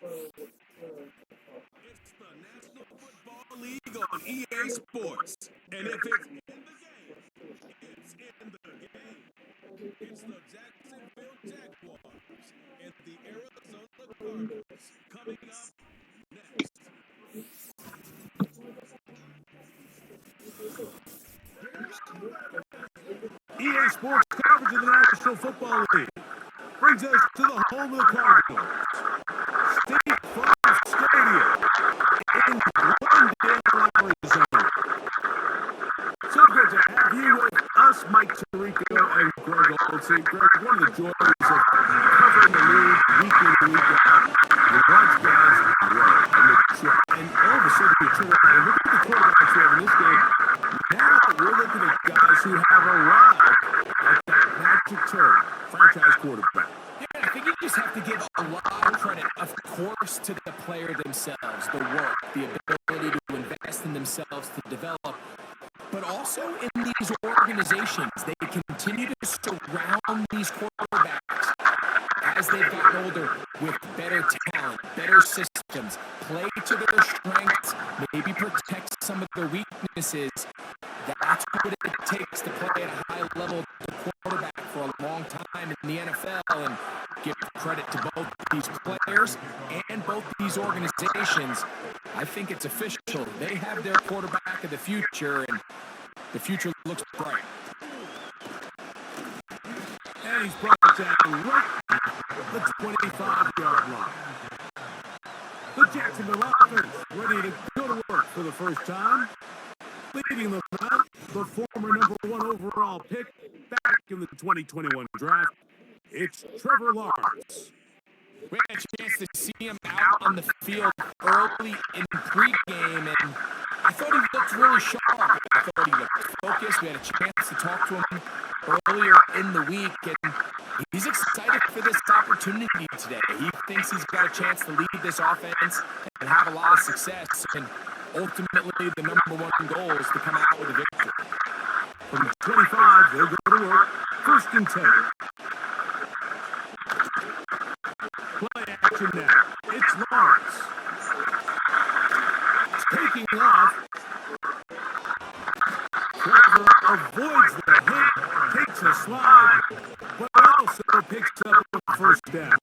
It's the National Football League on EA Sports. And if it's in the game, it's in the game. It's the Jacksonville Jaguars and the Arizona Cardinals coming up next. EA Sports coverage of the National Football League brings us to the home of the Cardinals. State Farm Stadium in Glendale, Arizona. So good to have you with us, Mike Tirico and Greg Olsen. Greg, one of the joys of covering the league week in, week out. You watch guys grow, and all of a sudden you turn around and look at the quarterbacks we have in this game. Now we're looking at guys who have arrived at that magic term, franchise quarterback. Yeah, I think you just have to give a lot of credit, of course, to the player themselves, the work, the ability to invest in themselves, to develop. But also in these organizations, they continue to surround these quarterbacks as they've gotten older with better talent, better systems, play to their strengths, maybe protect some of their weaknesses. That's what it takes to play at a high level to quarterback for a long time in the NFL, and give credit to both these players and both these organizations. I think it's official. They have their quarterback of the future, and the future looks bright. And he's brought down right at the 25-yard line. The Jacksonville offense ready to go to work for the first time. Leading them out, the former number 1 overall pick back in the 2021 draft. It's Trevor Lawrence. We had a chance to see him out on the field early in pregame, and I thought he looked really sharp. I thought he looked focused. We had a chance to talk to him earlier in the week, and he's excited for this opportunity today. He thinks he's got a chance to lead this offense and have a lot of success, and ultimately the number 1 goal is to come out with a victory. From 25, they'll go to work. First and 10. Play action now. It's Lawrence. Taking off. Trevor avoids the hit, takes a slide, but also picks up a first down.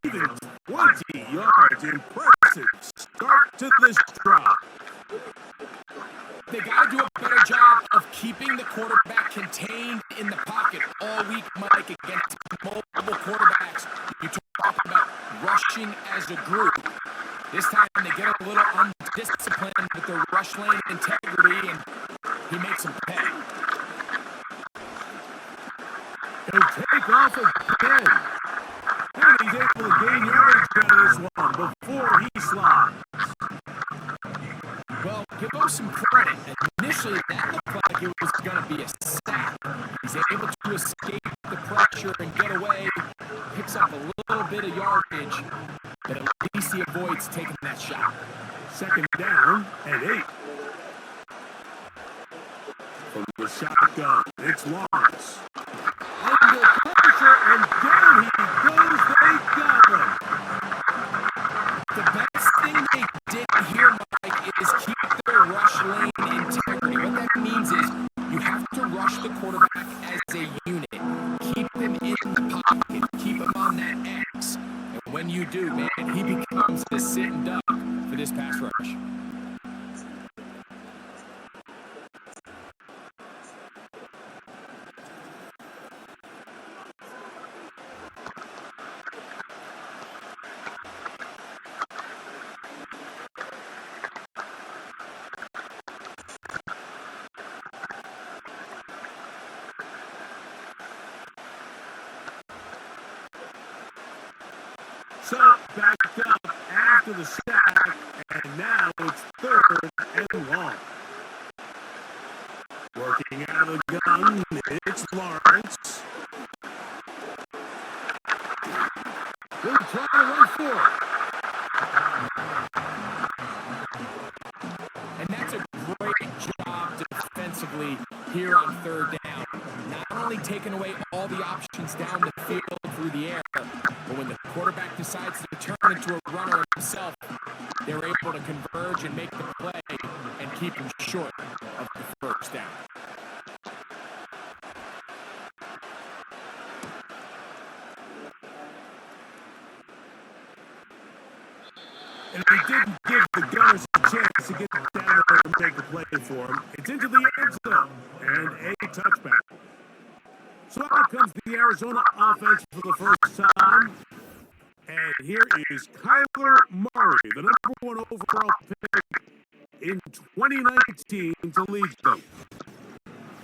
Even 20 yards. Impressive start to this drive. They got to do a better job of keeping the quarterback contained in the pocket all week, Mike, against mobile quarterbacks. You talk about rushing as a group. This time they get a little undisciplined with their rush lane integrity, and he makes them pay. He'll take off again. And he's able to gain yardage out of this one before he slides. Well, give him some credit. Initially, that looked like it was going to be a sack. He's able to escape the pressure and get away. Picks up a little bit of yardage, but at least he avoids taking that shot. Second down and 8. From the shotgun, it's Lawrence. Under pressure, and down he goes. They got him. The best thing they did here, Mike, is keep their rush lane integrity. What that means is you have to rush the quarterback as a unit. Keep them in the pocket. Keep him on that X. And when you do, man, he becomes the sitting duck for this pass rush. So backed up after the sack, and now it's 3rd and long. Working out of the gun, it's Lawrence. We'll try to run for it. And that's a great job defensively here on 3rd down. not only taking away all the options down the field through the air, but when the quarterback decides to turn into a runner himself, they're able to converge and make the play and keep him short of the first down. And he didn't give the Gunners a chance to get down there and make a play for him. It's into the end zone and a touchback. So out comes the Arizona offense for the first time. And here is Kyler Murray, the #1 overall pick in 2019 to lead them.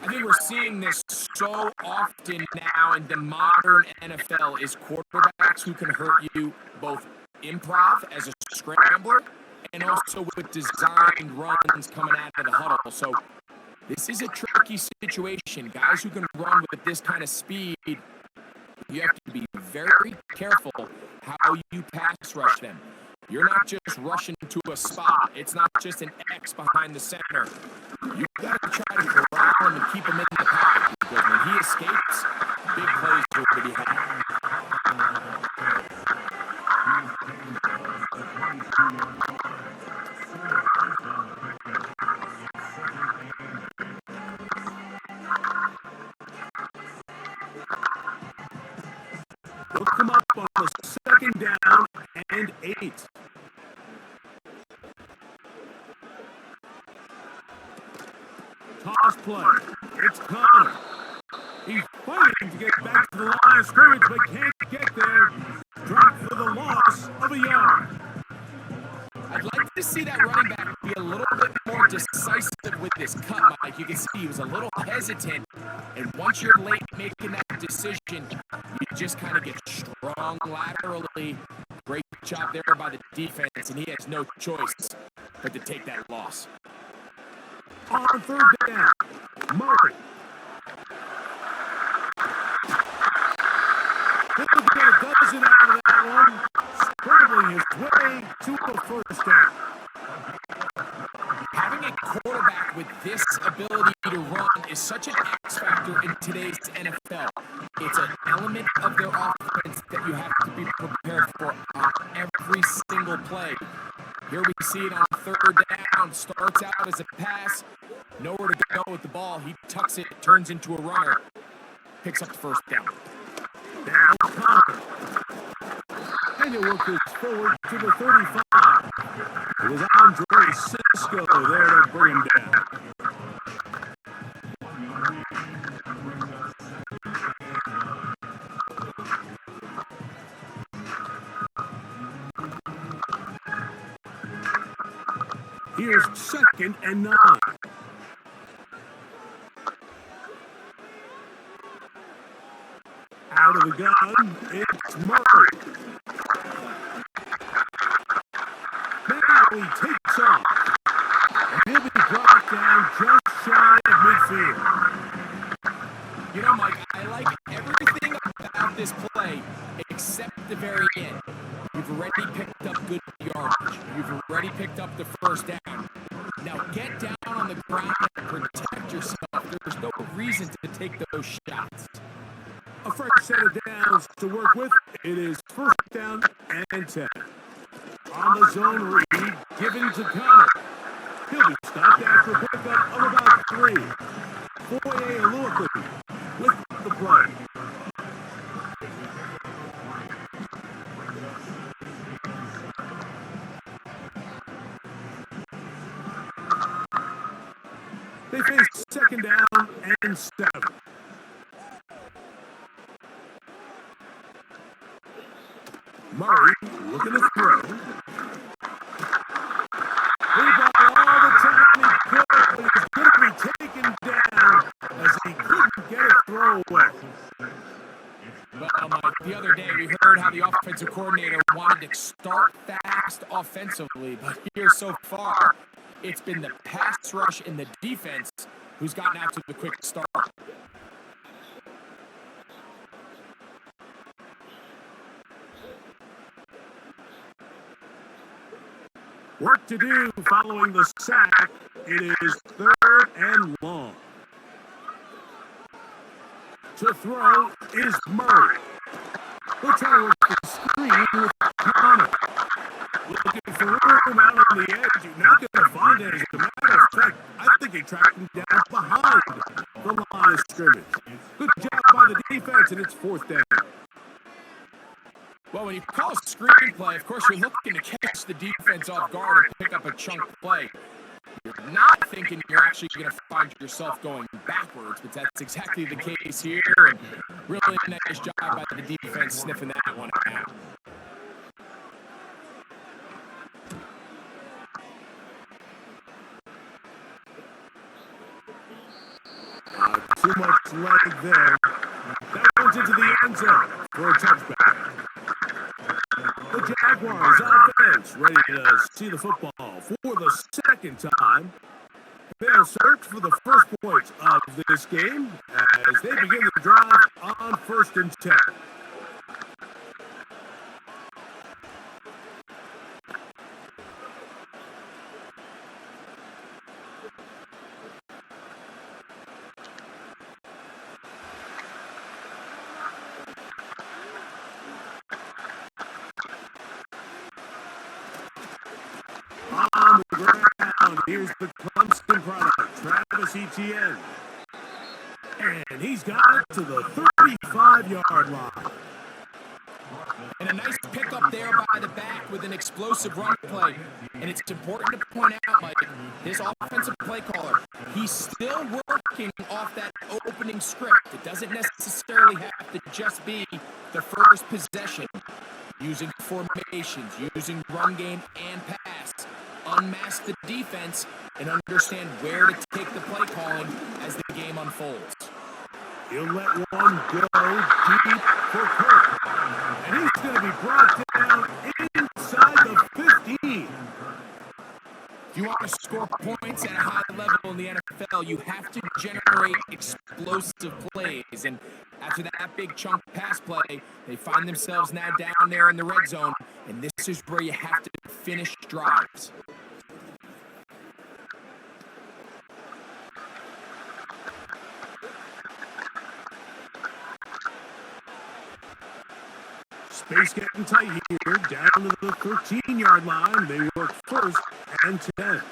I think we're seeing this so often now in the modern NFL is quarterbacks who can hurt you both improv as a scrambler and also with designed runs coming out of the huddle. So this is a tricky situation. Guys who can run with this kind of speed, you have to be very careful how you pass rush them. You're not just rushing to a spot. It's not just an X behind the center. You've got to try to corral him and keep him in the pocket because when he escapes, big plays will be had. They'll come up on the second down and 8. Toss play. It's Connor. He's fighting to get back to the line of scrimmage, but can't get there. Dropped for the loss of a yard. I'd like to see that running back be a little bit more decisive with this cut, Mike. You can see he was a little hesitant, and once you're late making that decision, you just kind of get strong laterally. Great job there by the defense, and he has no choice but to take that loss. On third down, Murray. He'll get a dozen out of that one, scrambling his way to a first down. Having a quarterback with this ability to run is such an X factor in today's NFL. It's an element of their offense that you have to be prepared for on every single play. Here we see it on third down. Starts out as a pass. Nowhere to go with the ball. He tucks it, turns into a runner. Picks up the first down. Now Connor. And it works forward to the 35. It was Andre Cisco there to bring him down. Here's 2nd and 9. Out of the gun, it's Murray. Now he takes off. And he'll be brought down just shy of midfield. You know, Mike, I like everything about this play except the very end. You've already picked up good yardage. You've already picked up the first down. Now get down on the ground and protect yourself. There's no reason to take those shots. A fresh set of downs to work with. It is 1st down and 10. On the zone read, given to Connor. He'll be stopped after a pickup of about 3. Foye Aluakun with the play. They face 2nd down and 7. Murray looking to throw. He got all the time he could, but he's going to be taken down as he couldn't get a throw away. Well, Mike, the other day we heard how the offensive coordinator wanted to start fast offensively, but here so far, it's been the pass rush and the defense who's gotten out to the quick start. Work to do following the sack. It is 3rd and long. To throw is Murray. He'll try to work the screen with Connor. Looking for room out on the edge. You're not going to find it. As a matter of fact, I think he tracked him down behind the line of scrimmage. Good job by the defense, and it's fourth down. Well, when you call a screenplay, of course, you're looking to catch the defense off guard and pick up a chunk play. You're not thinking you're actually going to find yourself going backwards, but that's exactly the case here. And really nice job by the defense sniffing that one out. Too much leg there. That one's into the end zone for a touchback. The Jaguars offense ready to see the football for the second time. They'll search for the first points of this game as they begin the drive on 1st and 10. On the ground, here's the Clemson product, Travis Etienne. And he's got it to the 35-yard line. And a nice pickup there by the back with an explosive run play. And it's important to point out, Mike, this offensive play caller, he's still working off that opening script. It doesn't necessarily have to just be the first possession. Using formations, using run game and pass. Unmask the defense and understand where to take the play calling as the game unfolds. He'll let one go deep for Kirk. And he's going to be brought down inside the 15. If you want to score points at a high level in the NFL, you have to generate explosive plays. And after that big chunk pass play, they find themselves now down there in the red zone. And this is where you have to finish drives. Space getting tight here, down to the 13-yard line. They work 1st and 10.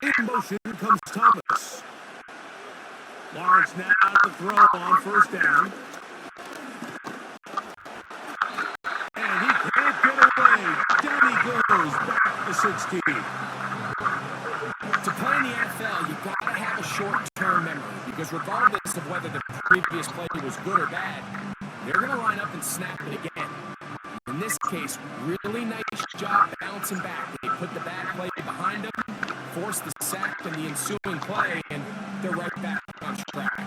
In motion comes Thomas. Lawrence now to throw on 1st down. And he can't get away. Down he goes, back to 16. To play in the NFL, you've got to have a short-term memory because regardless of whether the previous play was good or bad, they're going to line up and snap it again. In this case, really nice job bouncing back. They put the bad play behind them, force the sack and the ensuing play, and they're right back on track.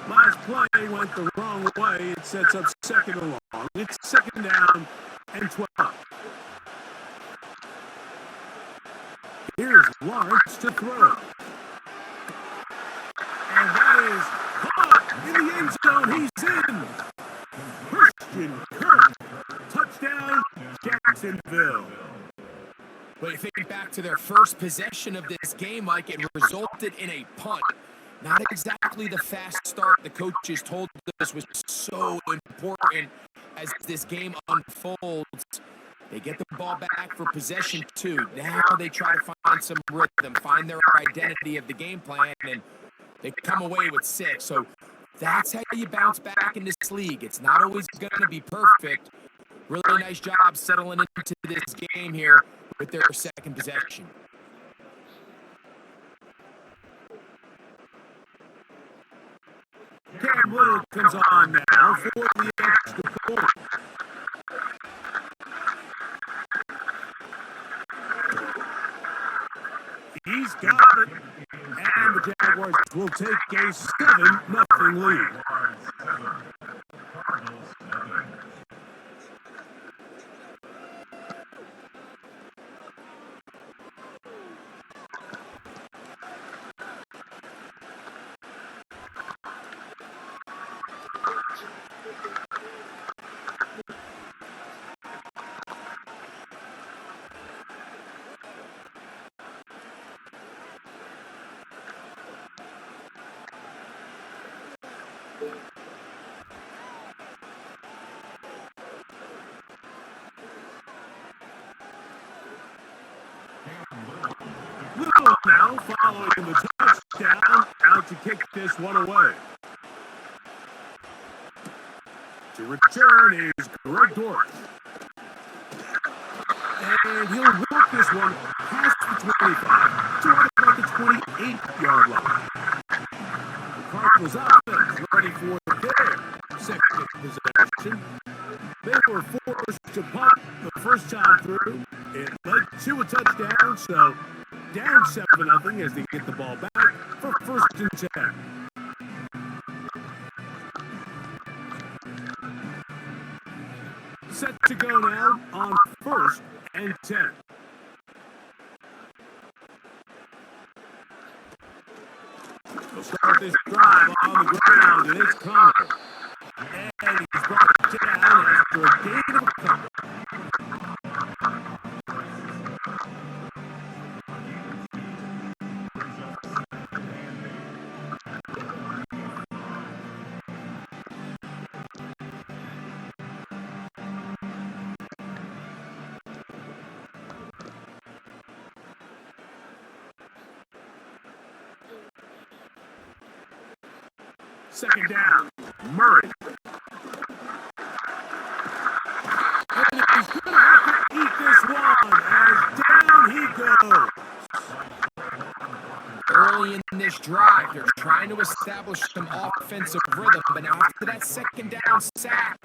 Last play went the wrong way. It sets up 2nd and long. It's 2nd down and 12. Here's Lawrence to throw. And that is caught in the end zone. He's in. Christian Kirk. Touchdown, Jacksonville. When you think back to their first possession of this game, Mike, it resulted in a punt. Not exactly the fast start the coaches told us was so important as this game unfolds. They get the ball back for possession 2. Now they try to find some rhythm, find their identity of the game plan, and they come away with 6. So that's how you bounce back in this league. It's not always going to be perfect. Really nice job settling into this game here with their 2nd possession. Cam Little comes on now for the extra point. He's got it, and the Jaguars will take a 7-0 lead. Little now following the touchdown, out to kick this one away. To return is Greg Dortch. And he'll work this one past the 25 to right about the 28-yard line. The Cardinals offense ready for their second possession. They were forced to punt the first time through. It led to a touchdown, so down 7-0 as they get the ball back for first and 10. Set to go now on first and 10. They'll start this drive on the ground, and it's Connor. And he's brought down after a gain of a couple. Second down, Murray. And he's going to have to eat this one as down he goes. Early in this drive, they're trying to establish some offensive rhythm, but now after that second down sack,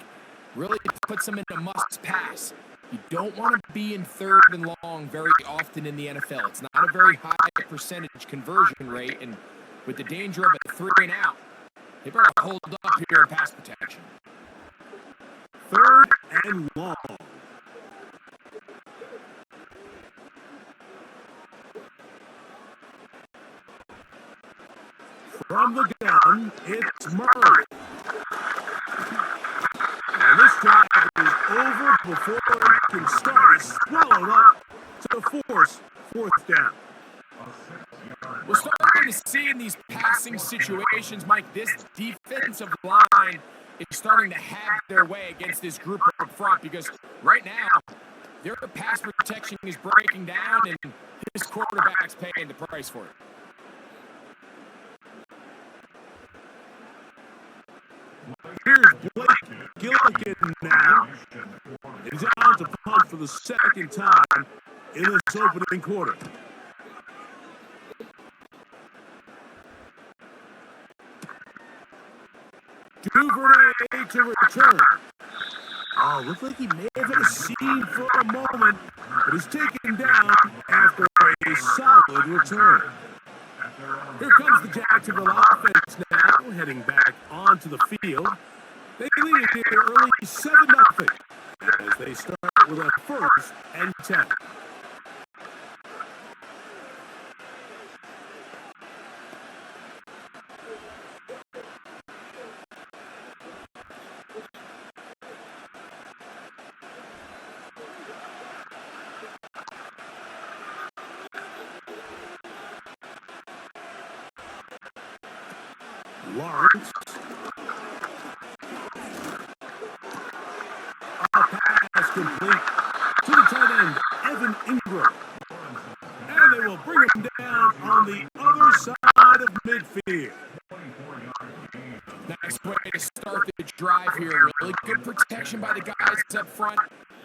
really puts them in a must pass. You don't want to be in third and long very often in the NFL. It's not a very high percentage conversion rate, and with the danger of a 3 and out, they better hold up here in pass protection. Third and long. From the gun, it's Murray. And this drive is over before it can start. It's swallowed up to force fourth down. We're starting to see in these passing situations, Mike, this defensive line is starting to have their way against this group up front because right now, their pass protection is breaking down and this quarterback's paying the price for it. Here's Blake Gilligan now. He's out to punt for the second time in this opening quarter. Duvernay to return. Oh, looked like he may have hit a seam for a moment, but is taken down after a solid return. Here comes the Jacksonville offense now, heading back onto the field. They lead it here early 7-0 as they start with a first and 10. Lawrence. A pass complete to the tight end, Evan Ingram. And they will bring him down on the other side of midfield. Nice way to start the drive here. Really good protection by the guys up front.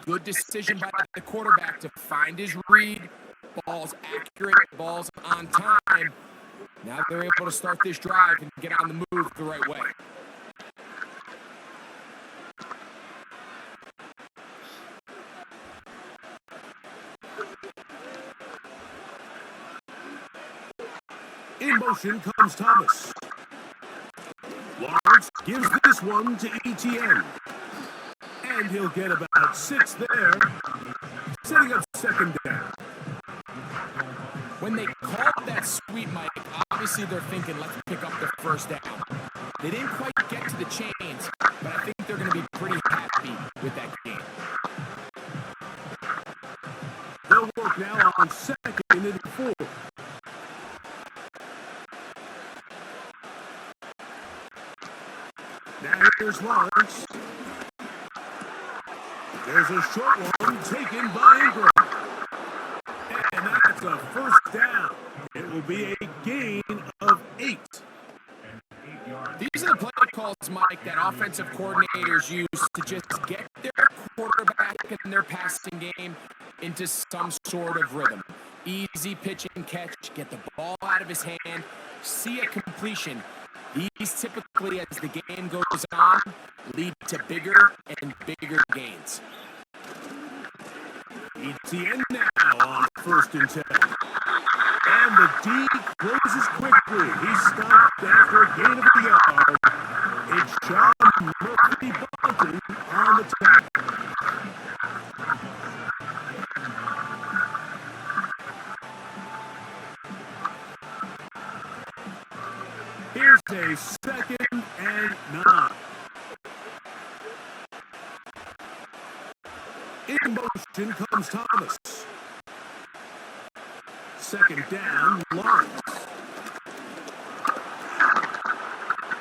Good decision by the quarterback to find his read. Ball's accurate, ball's on time. Now they're able to start this drive and get on the move the right way. In motion comes Thomas. Lawrence gives this one to Etienne. And he'll get about 6 there, setting up second down. When they called that sweep, Mike, obviously they're thinking, let's pick up the first down. They didn't quite get to the chains, but I think they're going to be pretty happy with that game. They'll work now on second and 4. Here's Lawrence. There's a short one taken by Ingram. And that's a first down. It will be a gain of 8. These are the play calls, Mike, that offensive coordinators use to just get their quarterback and their passing game into some sort of rhythm. Easy pitch and catch, get the ball out of his hand, see a completion. These typically, as the game goes on, lead to bigger and bigger gains. ETN now on 1st and 10. And the D closes quickly. He stopped after a gain of a yard. It's Sean Murphy Bunting on the tackle. Here's a 2nd and 9. In motion comes Thomas. 2nd down, Lawrence.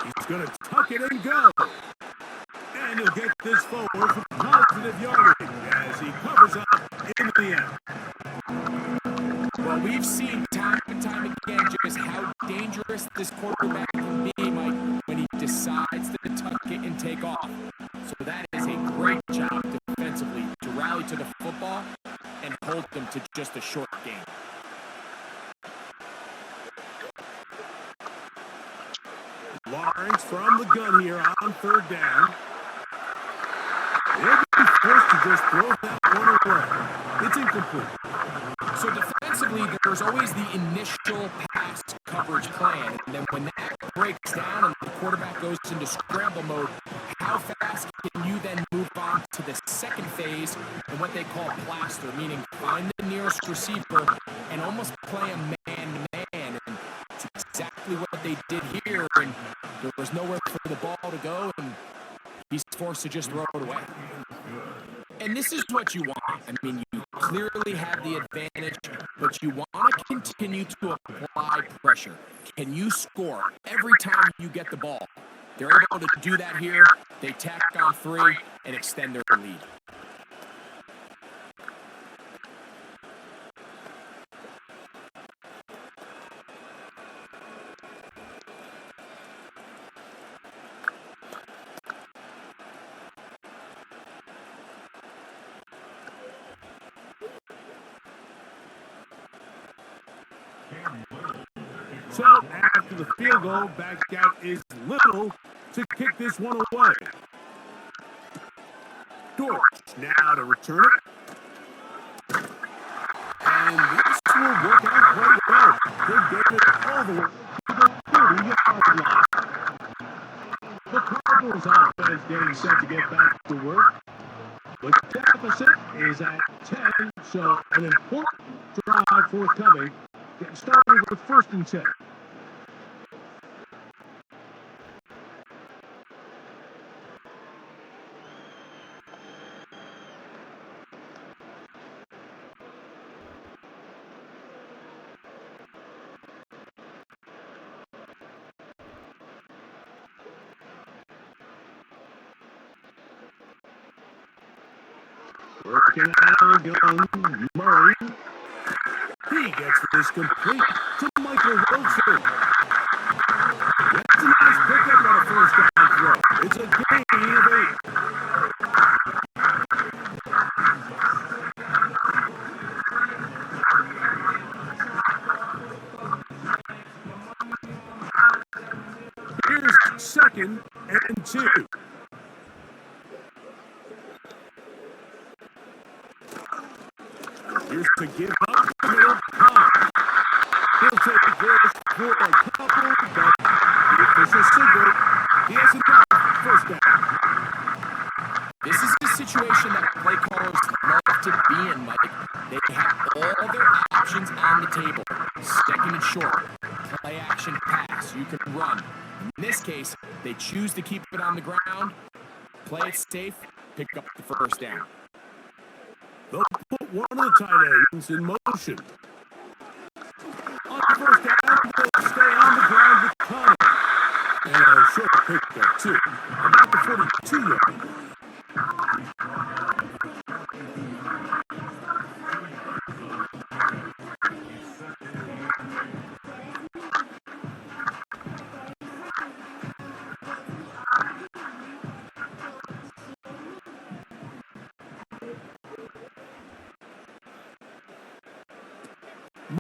He's going to tuck it and go. And he'll get this forward for positive yardage as he covers up in the end. Well, we've seen time and time again just how dangerous this quarterback can be, Mike, when he decides to tuck it and take off. So that is a great job defensively to rally to the football and hold them to just a short game. Lawrence from the gun here on 3rd down. He'll be forced to just throw that one away. It's incomplete. So defensively, there's always the initial pass coverage plan. And then when that breaks down and the quarterback goes into scramble mode, how fast can you then move on to the second phase and what they call plaster, meaning find the nearest receiver and almost play a man-to-man. And it's exactly what they did here. And there was nowhere for the ball to go, and he's forced to just throw it away. And this is what you want. I mean, you clearly have the advantage, but you want to continue to apply pressure. Can you score every time you get the ball? They're able to do that here. They tack on 3 and extend their lead. So after the field goal, back out is Little to kick this one away. Dortch now to return it. And this will work out quite well. They gave it all the way to the 30-yard line. The Cardinals offense getting set to get back to work. The deficit is at 10, so an important drive forthcoming. Starting with 1st and 10. Working out of the gun, Murray. He gets this complete to Michael Wilson. That's a nice pickup on a 1st down throw. It's a gain of 8. Here's 2nd and 2. Here's to give up the middle. He'll take this for a couple, but the official signal, he has enough. 1st down. This is a situation that play callers love to be in, Mike. They have all their options on the table. 2nd and short, play action pass, you can run. In this case, they choose to keep it on the ground, play it safe, pick up the 1st down. They'll put one of the tight ends in motion. On 1st down, they'll stay on the ground with Connor. And a short pickup, too. About the 42-yard line.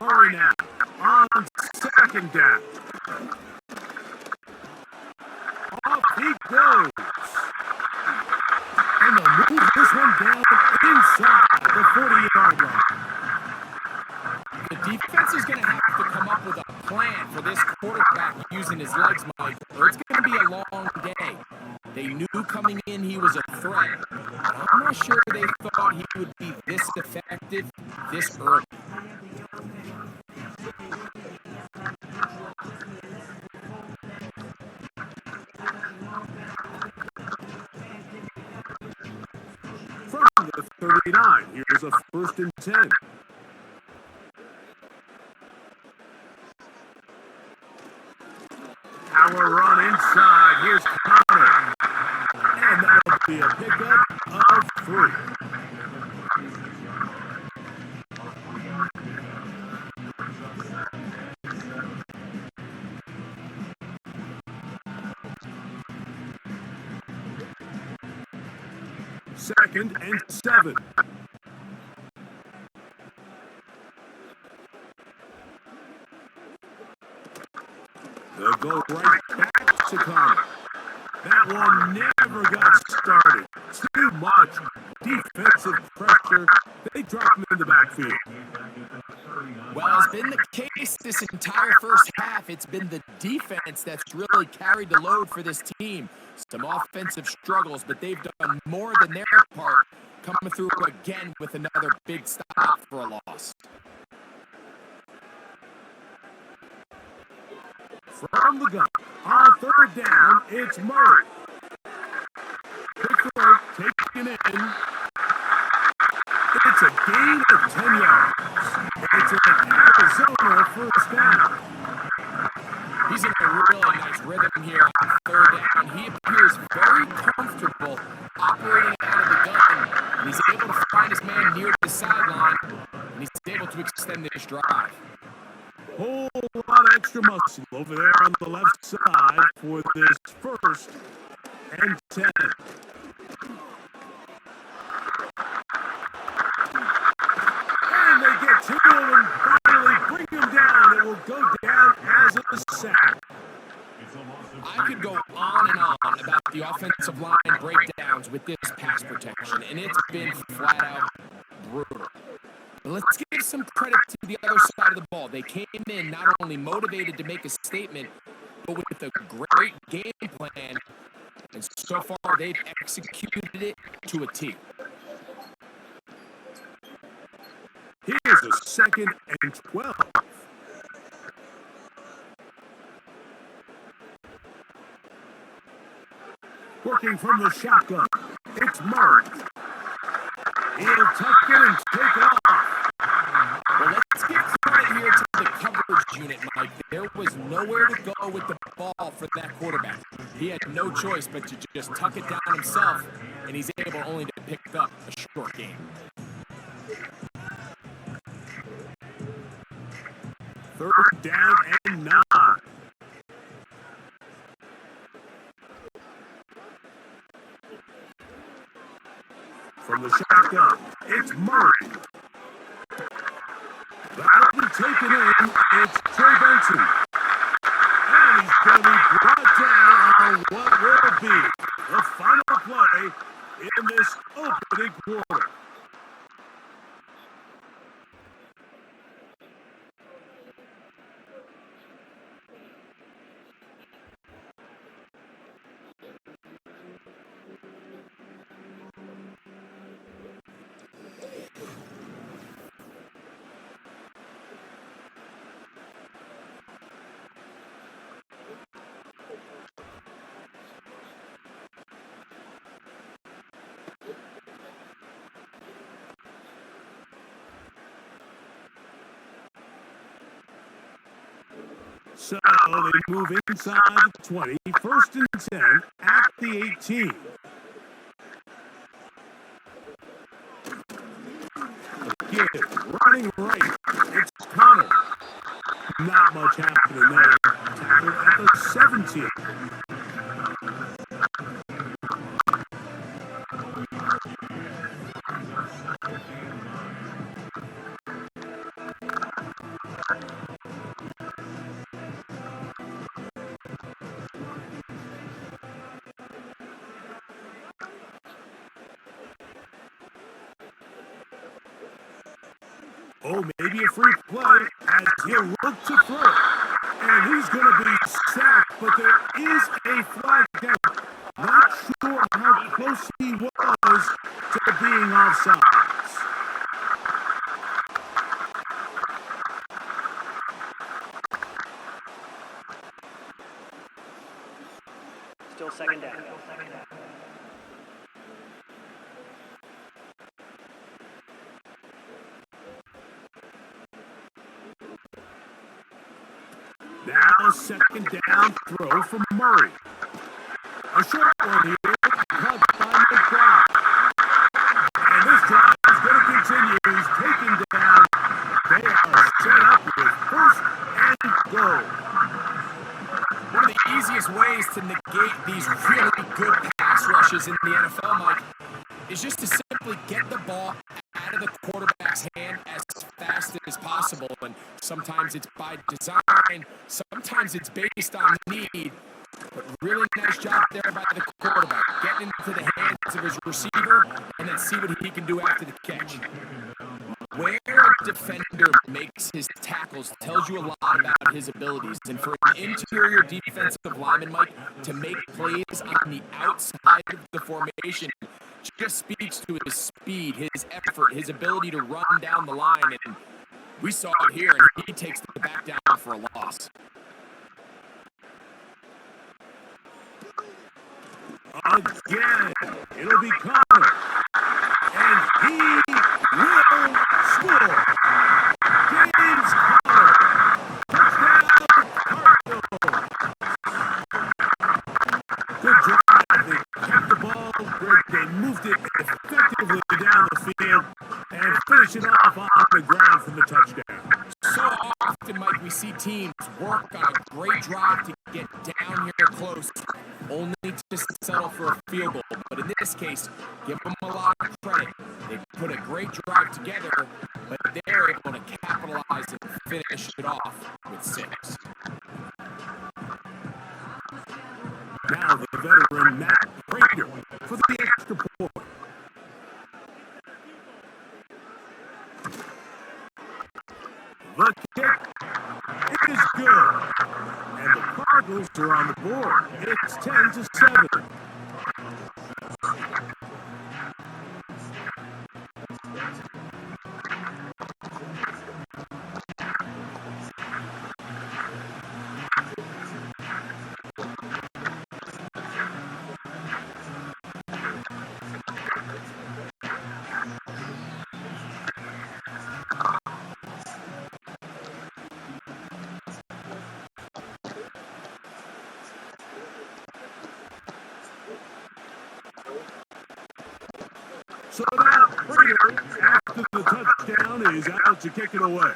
Murray now on second down. Off he goes. And they'll move this one down inside the 40-yard line. The defense is going to have to come up with a plan for this quarterback using his legs, Mike, or it's going to be a long day. They knew coming in he was a threat, but I'm not sure they thought he would be this effective this early. From the 39, here's a 1st and 10. Power run inside. Here's Connor. And that'll be a pickup of 3. Second and 7. They'll go right back to Connor. That one never got started. Too much defensive pressure. They drop him in the backfield. Well, it's been the case this entire first half. It's been the defense that's really carried the load for this team. Some offensive struggles, but they've done more than their part, coming through again with another big stop for a loss. From the gun, on 3rd down, it's Murray. Quick throw, taken in. It's a gain of 10 yards. It's an Arizona 1st down. He's in a really nice rhythm here on 3rd down. He appears very comfortable operating out of the gun, and he's able to find his man near the sideline, and he's able to extend this drive. Whole lot of extra muscle over there on the left side for this 1st and 10. And they get to him and finally bring him down. It will go down as a sack. I could go on and on about the offensive line breakdowns with this pass protection, and it's been flat out brutal. But let's give some credit to the other side of the ball. They came in not only motivated to make a statement, but with a great game plan, and so far they've executed it to a T. Here's a 2nd and 12. Working from the shotgun, it's Murray. He'll tuck it and take off. Well, let's give credit here to the coverage unit, Mike. There was nowhere to go with the ball for that quarterback. He had no choice but to just tuck it down himself, and he's able only to pick up a short gain. 3rd down and 9. From the shotgun, it's Murray. That'll be taken in. It's Trey Benson. And he's going to be brought down on what will be the final play in this opening quarter. So they move inside the 20, 1st and 10 at the 18. Again, running right. It's Connor. Not much happening there. Tackled at the 17. Oh, maybe a free play as he'll look to throw it. And he's going to be sacked, but there is a flag down. Not sure how close he was to being offsides. Still second down. Now second down throw from Murray. A short one here, caught by McBride. And this drive is going to continue. He's taken down. They are set up with first and goal. One of the easiest ways to negate these really good pass rushes in the NFL, Mike, is just to simply get the ball out of the quarterback's hand as fast as possible. And sometimes it's by design, sometimes it's based on need. But really nice job there by the quarterback, getting into the hands of his receiver and then see what he can do after the catch. Where a defender makes his tackles tells you a lot about his abilities. And for an interior defensive lineman, Mike, to make plays on the outside of the formation just speaks to his speed, his effort, his ability to run down the line. And we saw it here, and he takes the back down for a loss. Again, it'll be Connor. And he will score. James Connor. Touchdown, Cardinals. Good drive. They kept the ball. They moved it effectively down the field and finished it off on the ground for the touchdown. So often, Mike, we see teams work on a great drive to get down here close, only to settle for a field goal. But in this case, give them a lot of credit. They put a great drive together, but they're able to capitalize and finish it off with 6. Now the veteran Matt Prater for the extra point. The kick is good. And the Cardinals are on the board. It's 10-7. So now Prater, after the touchdown, is out to kick it away.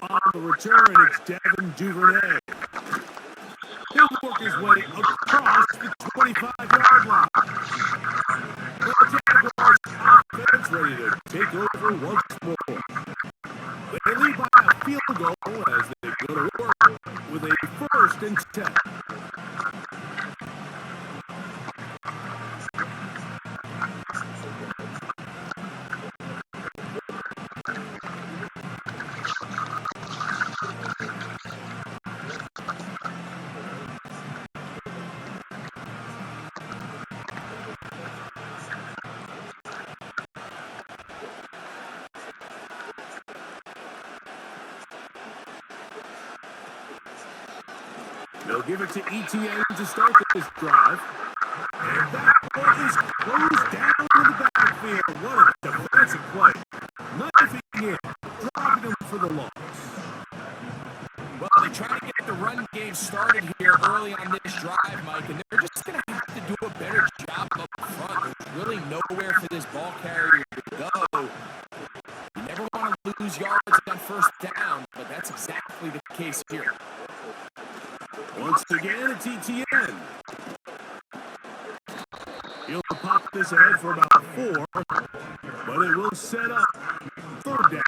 On the return, it's Devin Duvernay. He'll work his way across the 25-yard line. The Jaguars offense ready to take over once more. They lead by a field goal as they go to work with a 1st and 10. They'll give it to ETN to start this drive. And that one is closed down in the backfield. What a defensive play. Knifing in, dropping him for the loss. Well, they try to get the run game started here early on nowhere for this ball carrier to go. You never want to lose yards on first down, but that's exactly the case here. Once again, it's ETN. He'll pop this ahead for about 4, but it will set up 3rd down.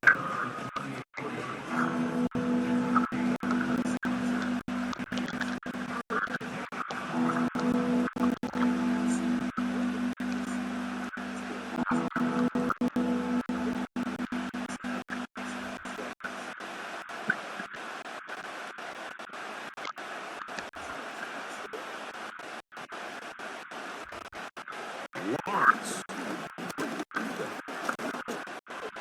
Lawrence.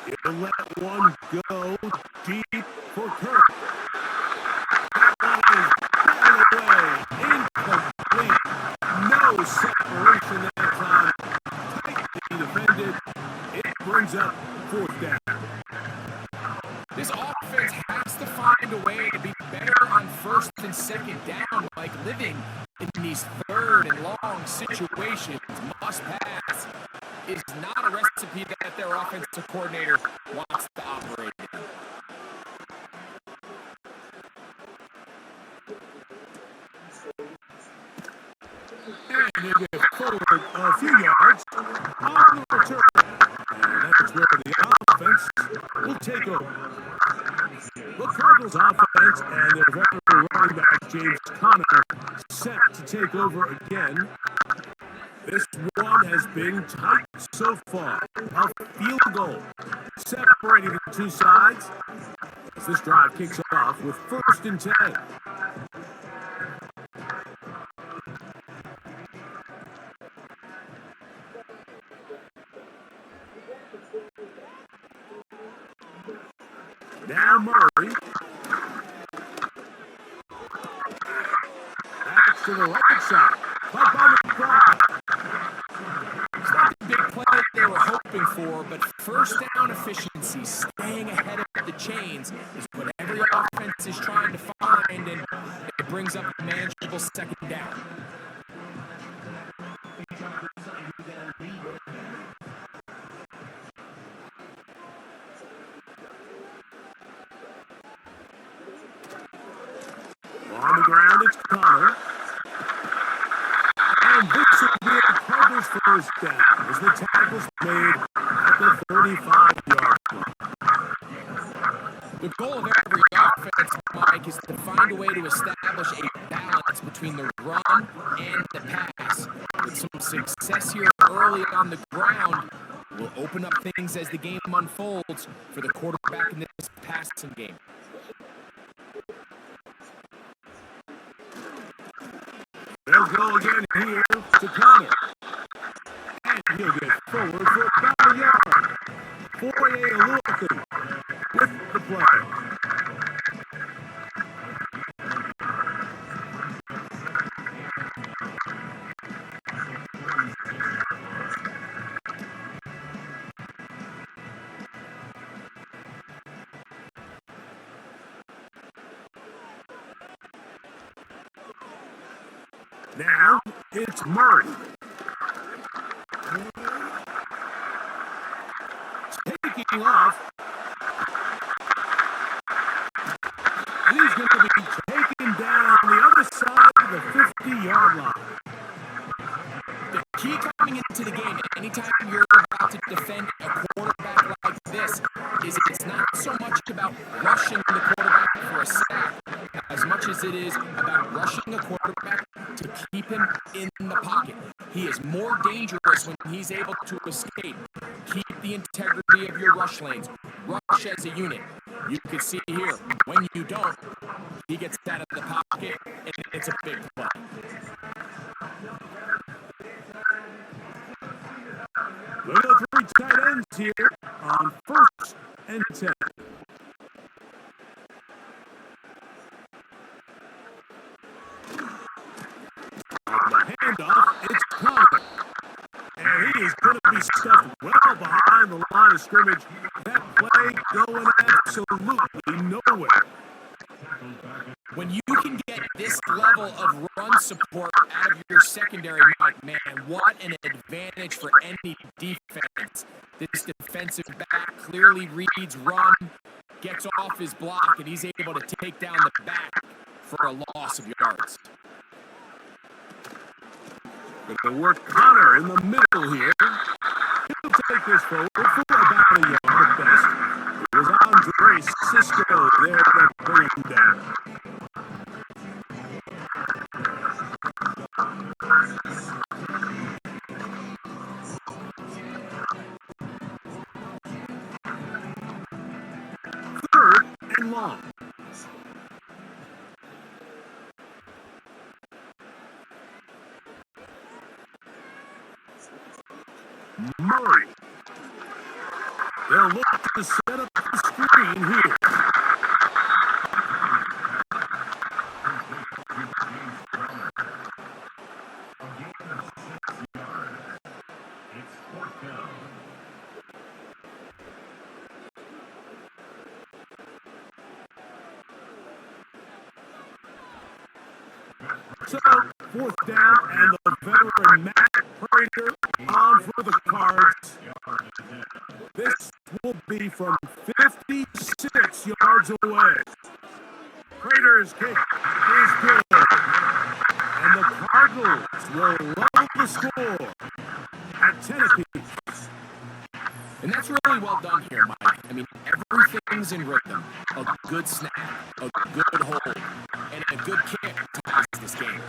He'll let one go deep for Kirk. That one is batted away. Incomplete. No separation that time. Tightly defended. It brings up 4th down. This offense has to find a way to be better on 1st and 2nd down, like living in these 3rd and long situations. Must pass is not a recipe that their offensive coordinator wants to operate in. And they get forward a few yards on the return. And that's where the offense will take over. The Cardinals offense and their veteran running back James Conner set to take over again. This one has been tight so far. A field goal separating the two sides as this drive kicks off with 1st and 10. Now Murray. Back to the right side. Caught by McBride. It's not the big play they were hoping for, but 1st down efficiency, staying ahead of the chains, is what every offense is trying to find, and it brings up a manageable 2nd down. On the ground, it's Conner. And this will be a Cardinals 1st down as the tackle's made at the 35-yard line. The goal of every offense, Mike, is to find a way to establish a balance between the run and the pass. With some success here early on the ground, will open up things as the game unfolds for the quarterback in this passing game. They'll go again here to Conner. And he'll get forward for about a yard. Fourier looking with the play. Now it's Murray. Taking off. And he's going to be taken down the other side of the 50-yard line. The key coming into the game, anytime you're about to defend a quarterback like this, is it's not so much about rushing the quarterback for a sack, as much as it is about rushing a quarterback to keep him in the pocket. He is more dangerous when he's able to escape. Keep the integrity of your rush lanes. Rush as a unit. You can see here, when you don't, he gets out of the pocket, and it's a big play. Look at the 3 tight ends here on 1st and 10. On the handoff, it's Conner. And he is going to be stuffed well behind the line of scrimmage. That play going absolutely nowhere. When you can get this level of run support out of your secondary, Mike, man, what an advantage for any defense. This defensive back clearly reads run, gets off his block, and he's able to take down the back for a loss of yards. Going to work Connor in the middle here. He'll take this forward for about a yard at best. It was Andre Cisco there to bring him down. Third and long. Murray. They'll look to set up the screen here. So, fourth down, and the veteran Matt Prater on for the Cards. This will be from 56 yards away. Prater's kick is good. And the Cardinals will level the score at 10 apiece. And that's really well done here, Mike. I mean, everything's in rhythm. A good snap, a good hold, and a good kick ties this game.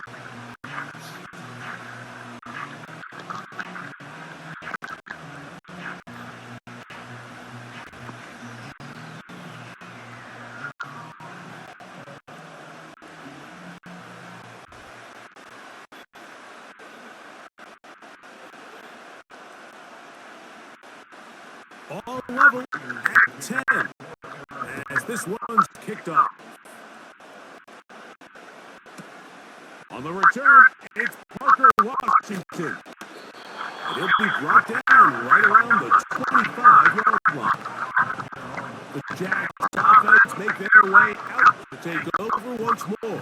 All level at 10 as this one's kicked off. On the return, it's Parker Washington. And he'll be brought down right around the 25-yard line. The Jags offense make their way out to take over once more.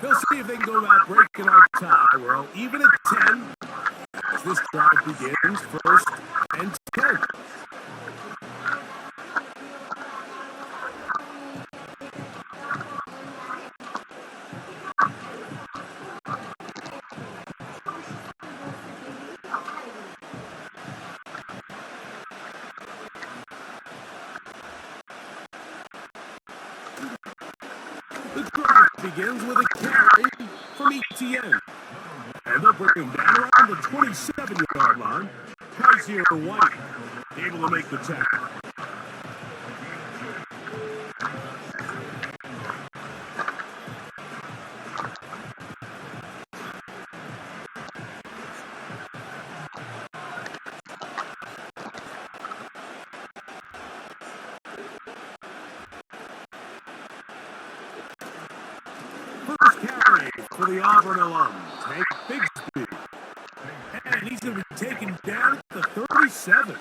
They'll see if they can go about breaking our tie. We're all even at 10 as this drive begins first and 10. The drive begins with a carry from ETN. And they'll bring him down around the 27-yard line. Kaiser White able to make the tackle. First carry for the Auburn alum, Tank Bigsby. And he's going to be taken down at the 37.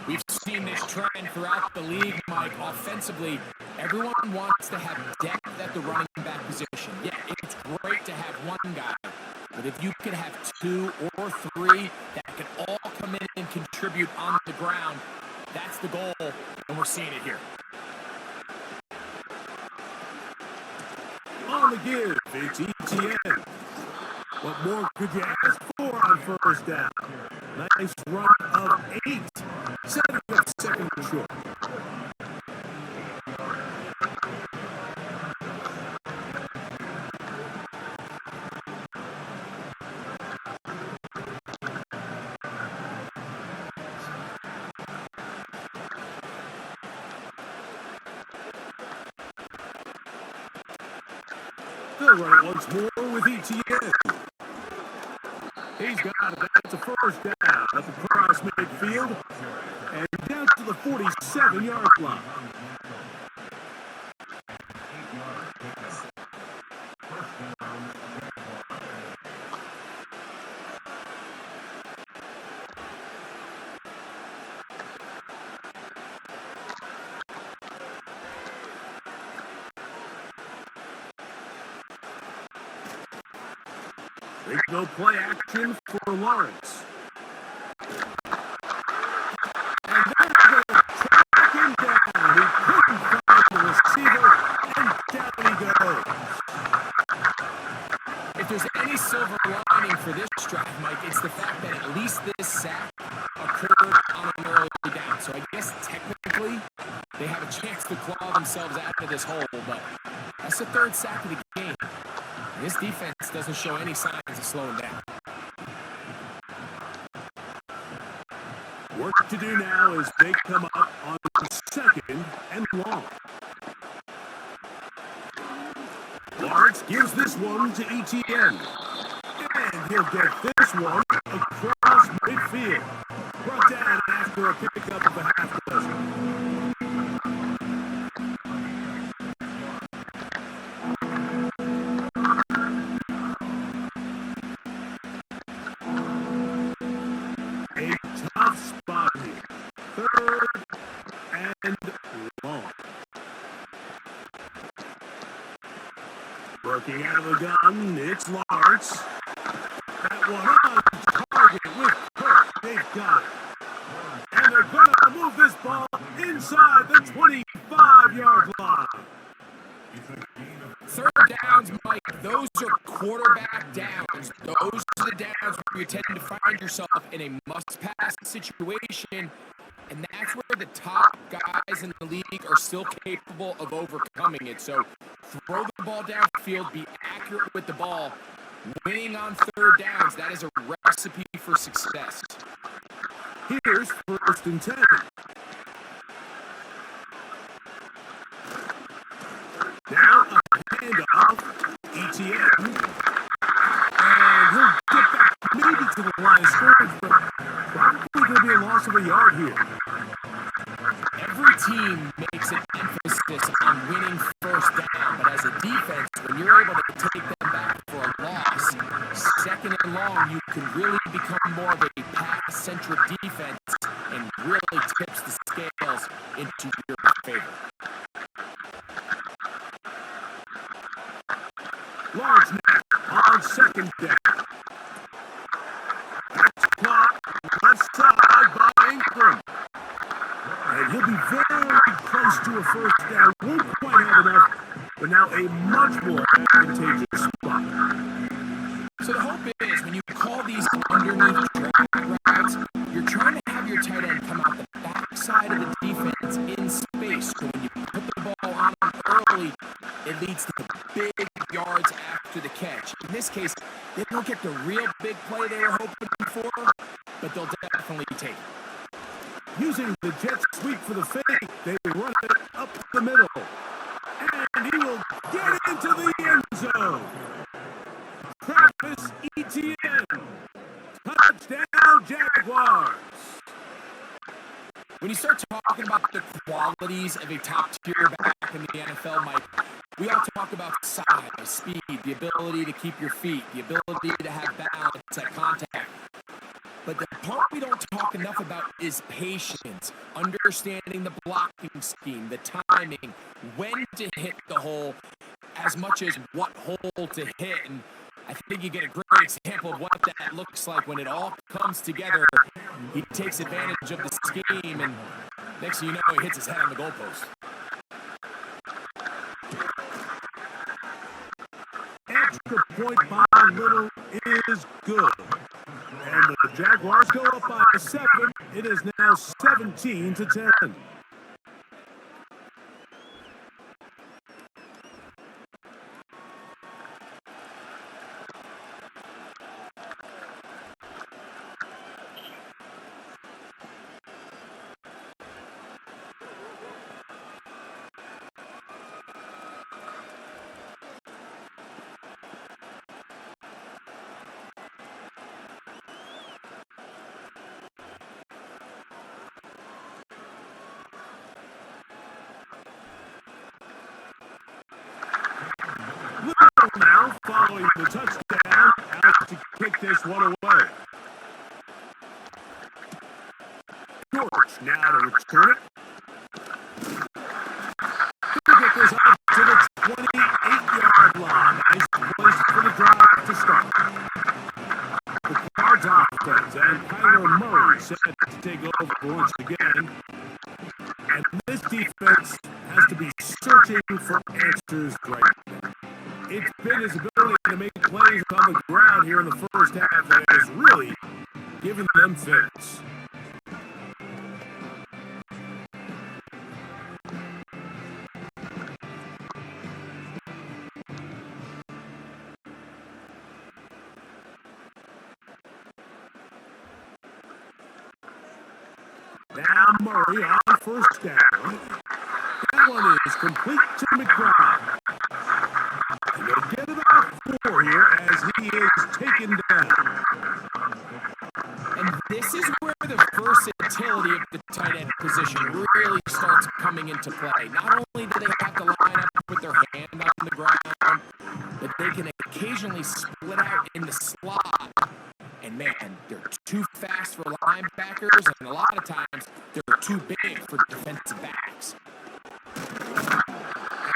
We've seen this trend throughout the league, Mike. Offensively, everyone wants to have depth at the running back position. Yeah, it's great to have one guy, but if you could have two or three that can all come in and contribute on the ground, that's the goal, and we're seeing it here. On the give, it's ETN. What more could you ask for on first down? Nice run of 8. Setting up second and short. They'll run it once more with ETN. He's got it. That's a first down up across midfield and down to the 47-yard line. They go play action for Lawrence. And they're going to track him down. He couldn't find the receiver, and down he goes. If there's any silver lining for this drive, Mike, it's the fact that at least this sack occurred on an early down. So I guess technically they have a chance to claw themselves out of this hole, but that's the third sack of the game. And this defense doesn't show any signs of slowing down. Work to do now as they come up on second and long. Lawrence gives this one to ETN. And he'll get this one across midfield. Brought down after a pickup of a half dozen. A tough spot here. Third and long. Working out of the gun, it's Lawrence. That one on target with Kirk. They've got it. And they're going to move this ball inside the 25-yard line. Third downs, Mike, those are quarterback downs. Those are the downs where you tend to find yourself in a must-pass situation, and that's where the top guys in the league are still capable of overcoming it. So throw the ball downfield, be accurate with the ball. Winning on third downs, that is a recipe for success. Here's first and 10. Now a handoff, ETN. And he'll get back maybe to the line of scrimmage, but probably going to be a loss of a yard here. Every team makes an emphasis on winning first down, but as a defense, when you're able to take them back for a loss, second and long, you can really become more of a pass-centric defense and really tips the scales into your favor. Lawrence now on second down. That's caught left side by Ingram. And he'll be very close to a first down. Won't quite have enough, but now a much more advantageous spot. So the hope is when you call these underneath drag routes, you're trying to have your tight end come out the backside of the defense in space. So when you put the ball on him early, it leads to big yards after the catch. In this case, they don't get the real big play they were hoping for, but they'll definitely take it. Using the jet sweep for the fake, they run it up the middle. And he will get into the end zone. Travis Etienne. Touchdown, Jaguars. When you start talking about the qualities of a top-tier back in the NFL, Mike, we all talk about size, speed, the ability to keep your feet, the ability to have balance at contact. But the part we don't talk enough about is patience, understanding the blocking scheme, the timing, when to hit the hole, as much as what hole to hit. And I think you get a great example of what that looks like when it all comes together. He takes advantage of the scheme, and next thing you know, he hits his head on the goalpost. Extra point by Little is good. And the Jaguars go up by 7. It is now 17-10. Now, following the touchdown, out to kick this one away. George now to return it. He'll get this up to the 28-yard line. Nice place for the drive to start. set to take over once again. And this defense has to be searching for answers right now. It's been his ability to make plays on the ground here in the first half that has really given them fits. Now Murray on first down. That one is complete to McBride. And they get about 4 here as he is taken down. And this is where the versatility of the tight end position really starts coming into play. Not only do they have to line up with their hand on the ground, but they can occasionally split out in the slot. And man, they're too fast for linebackers, and a lot of times they're too big for defensive backs.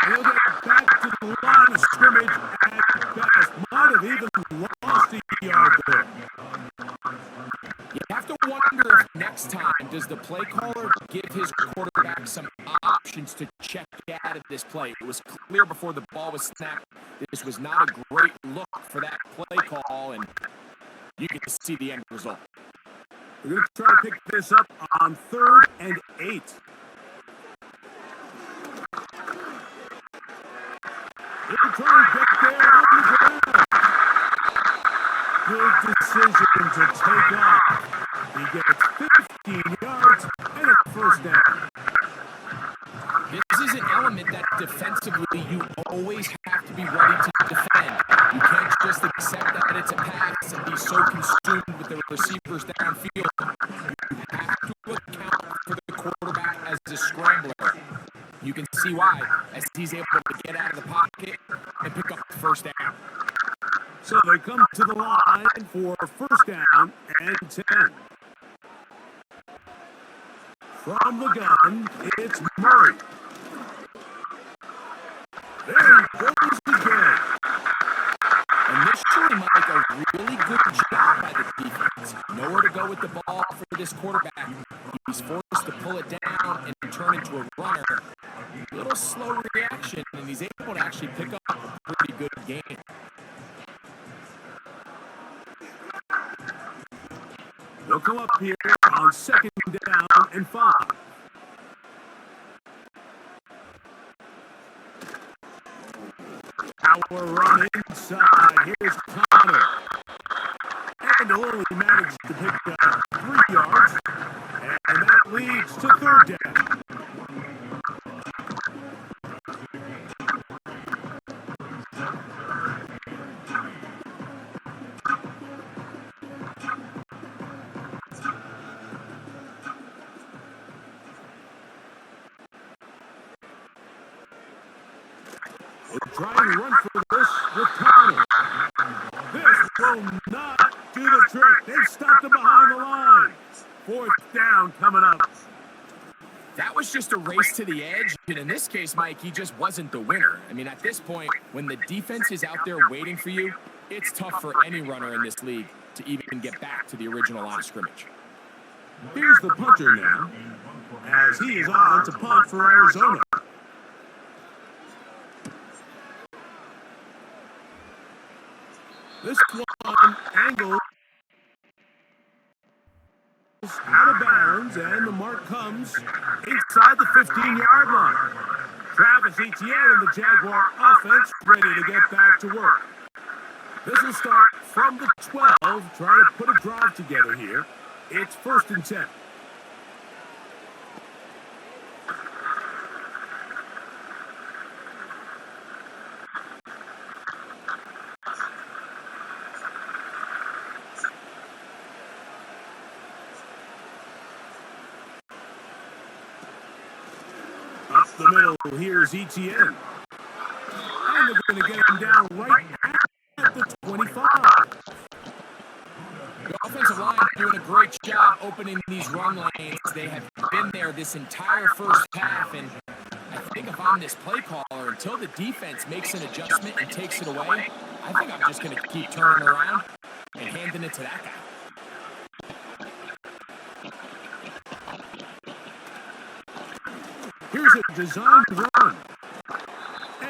And he'll get back to the line of scrimmage at best. Might have even lost a yard there. You have to wonder if next time does the play caller give his quarterback some options to check out of this play. It was clear before the ball was snapped this was not a great look for that play call, and you can see the end result. We're going to try to pick this up on 3rd and 8. They're trying to get there on the ground. Good decision to take off. He gets 15 yards and a first down. This is an element that defensively you always have to be ready to defend. You can't just accept that it's a pass and be so consumed with the receivers downfield. You have to account for the quarterback as a scrambler. You can see why, as he's able to get out of the pocket and pick up the first down. So they come to the line for first down and 10. From the gun, it's Murray. There he goes again. Initially, Mike, a really good job by the defense. Nowhere to go with the ball for this quarterback. He's forced to pull it down and turn into a runner. A little slow reaction, and he's able to actually pick up a pretty good game. They'll come up here on 2nd down and 5. Power run inside. Here's Connor. And he'll only manage to pick up 3 yards. And that leads to 3rd down. We'll try and run for this with Cardinals. This will not do the trick. They've stopped him behind the line. 4th down coming up. That was just a race to the edge, and in this case, Mike, he just wasn't the winner. I mean, at this point, when the defense is out there waiting for you, it's tough for any runner in this league to even get back to the original line of scrimmage. Here's the punter now, as he is on to punt for Arizona. This one angle out of bounds, and the mark comes inside the 15-yard line. Travis Etienne and the Jaguar offense ready to get back to work. This will start from the 12, trying to put a drive together here. It's 1st and 10. Up the middle, here's Etienne. And they're going to get him down right at the 25. The offensive line doing a great job opening these run lanes. They have been there this entire first half, and I think if I'm this play caller, until the defense makes an adjustment and takes it away, I think I'm just going to keep turning around and handing it to that guy. Here's a designed run.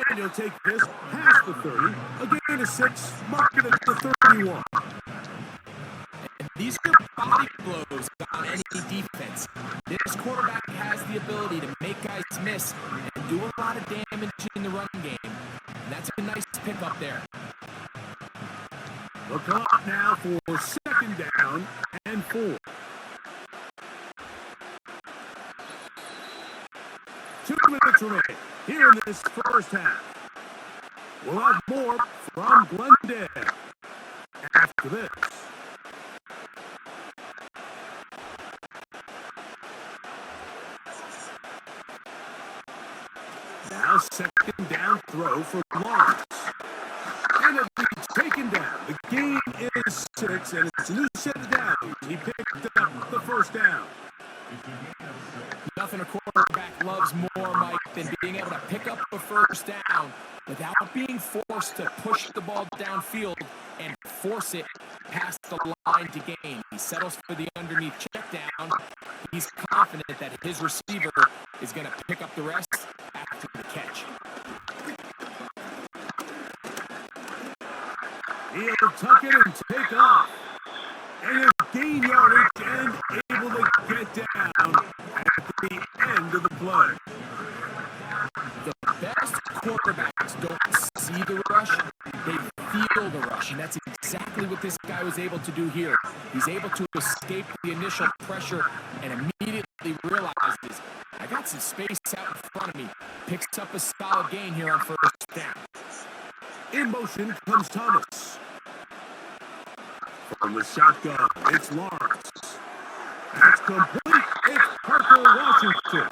And he'll take this past the 30, a gain of 6, mark it at the 31. And these are body blows on any defense. This quarterback has the ability to make guys miss and do a lot of damage in the run game. And that's a nice pickup there. They'll come up now for second down and 4. 2 minutes remaining here in this first half. We'll have more from Glendale after this. Now second down throw for Lawrence. And it'll be taken down. The gain is 6, and it's a new set of downs. He picked up the first down. Nothing a quarterback loves more, Mike, than being able to pick up a first down without being forced to push the ball downfield and force it past the line to gain. He settles for the underneath check down. He's confident that his receiver is going to pick up the rest after the catch. He'll tuck it and take off. And he'll gain yardage and able to get down at the end of the play. The best quarterbacks don't see the rush, they feel the rush, and that's exactly what this guy was able to do here. He's able to escape the initial pressure and immediately realizes, I got some space out in front of me. Picks up a solid gain here on first down. In motion comes Thomas. From the shotgun, it's Lawrence. That's complete. It's Parker Washington.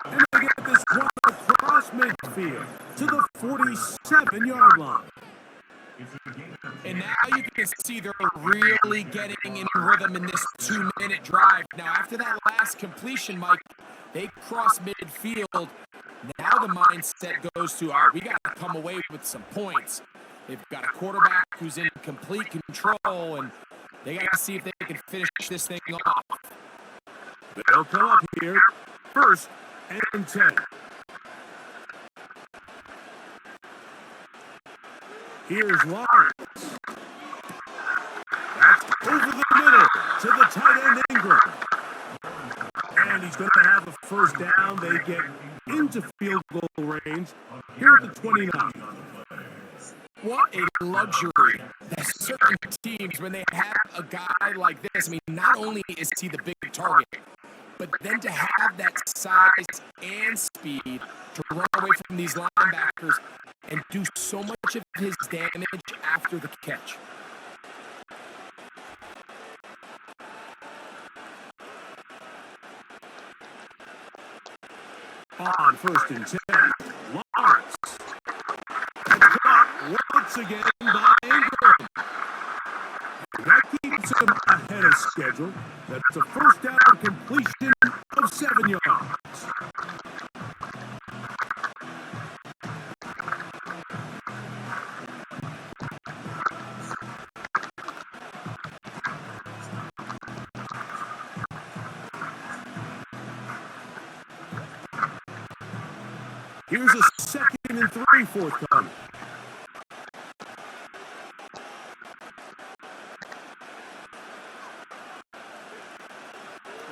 And they get this one across midfield to the 47-yard line. And now you can see they're really getting in rhythm in this 2-minute drive. Now, after that last completion, Mike, they cross midfield. Now the mindset goes to, all right, we got to come away with some points. They've got a quarterback who's in complete control, and they got to see if they can finish this thing off. They'll come up here, first and 10. Here's Lawrence. That's over the middle to the tight end Ingram. And he's going to have a first down. They get into field goal range here at the 29. What a luxury. There's certain teams, when they have a guy like this, I mean, not only is he the big target, but then to have that size and speed to run away from these linebackers and do so much of his damage after the catch. On first and 10, Lawrence. And caught once again by Ingram. That keeps him ahead of schedule. That's a first down completion of 7 yards. Here's a second and 3 forthcoming.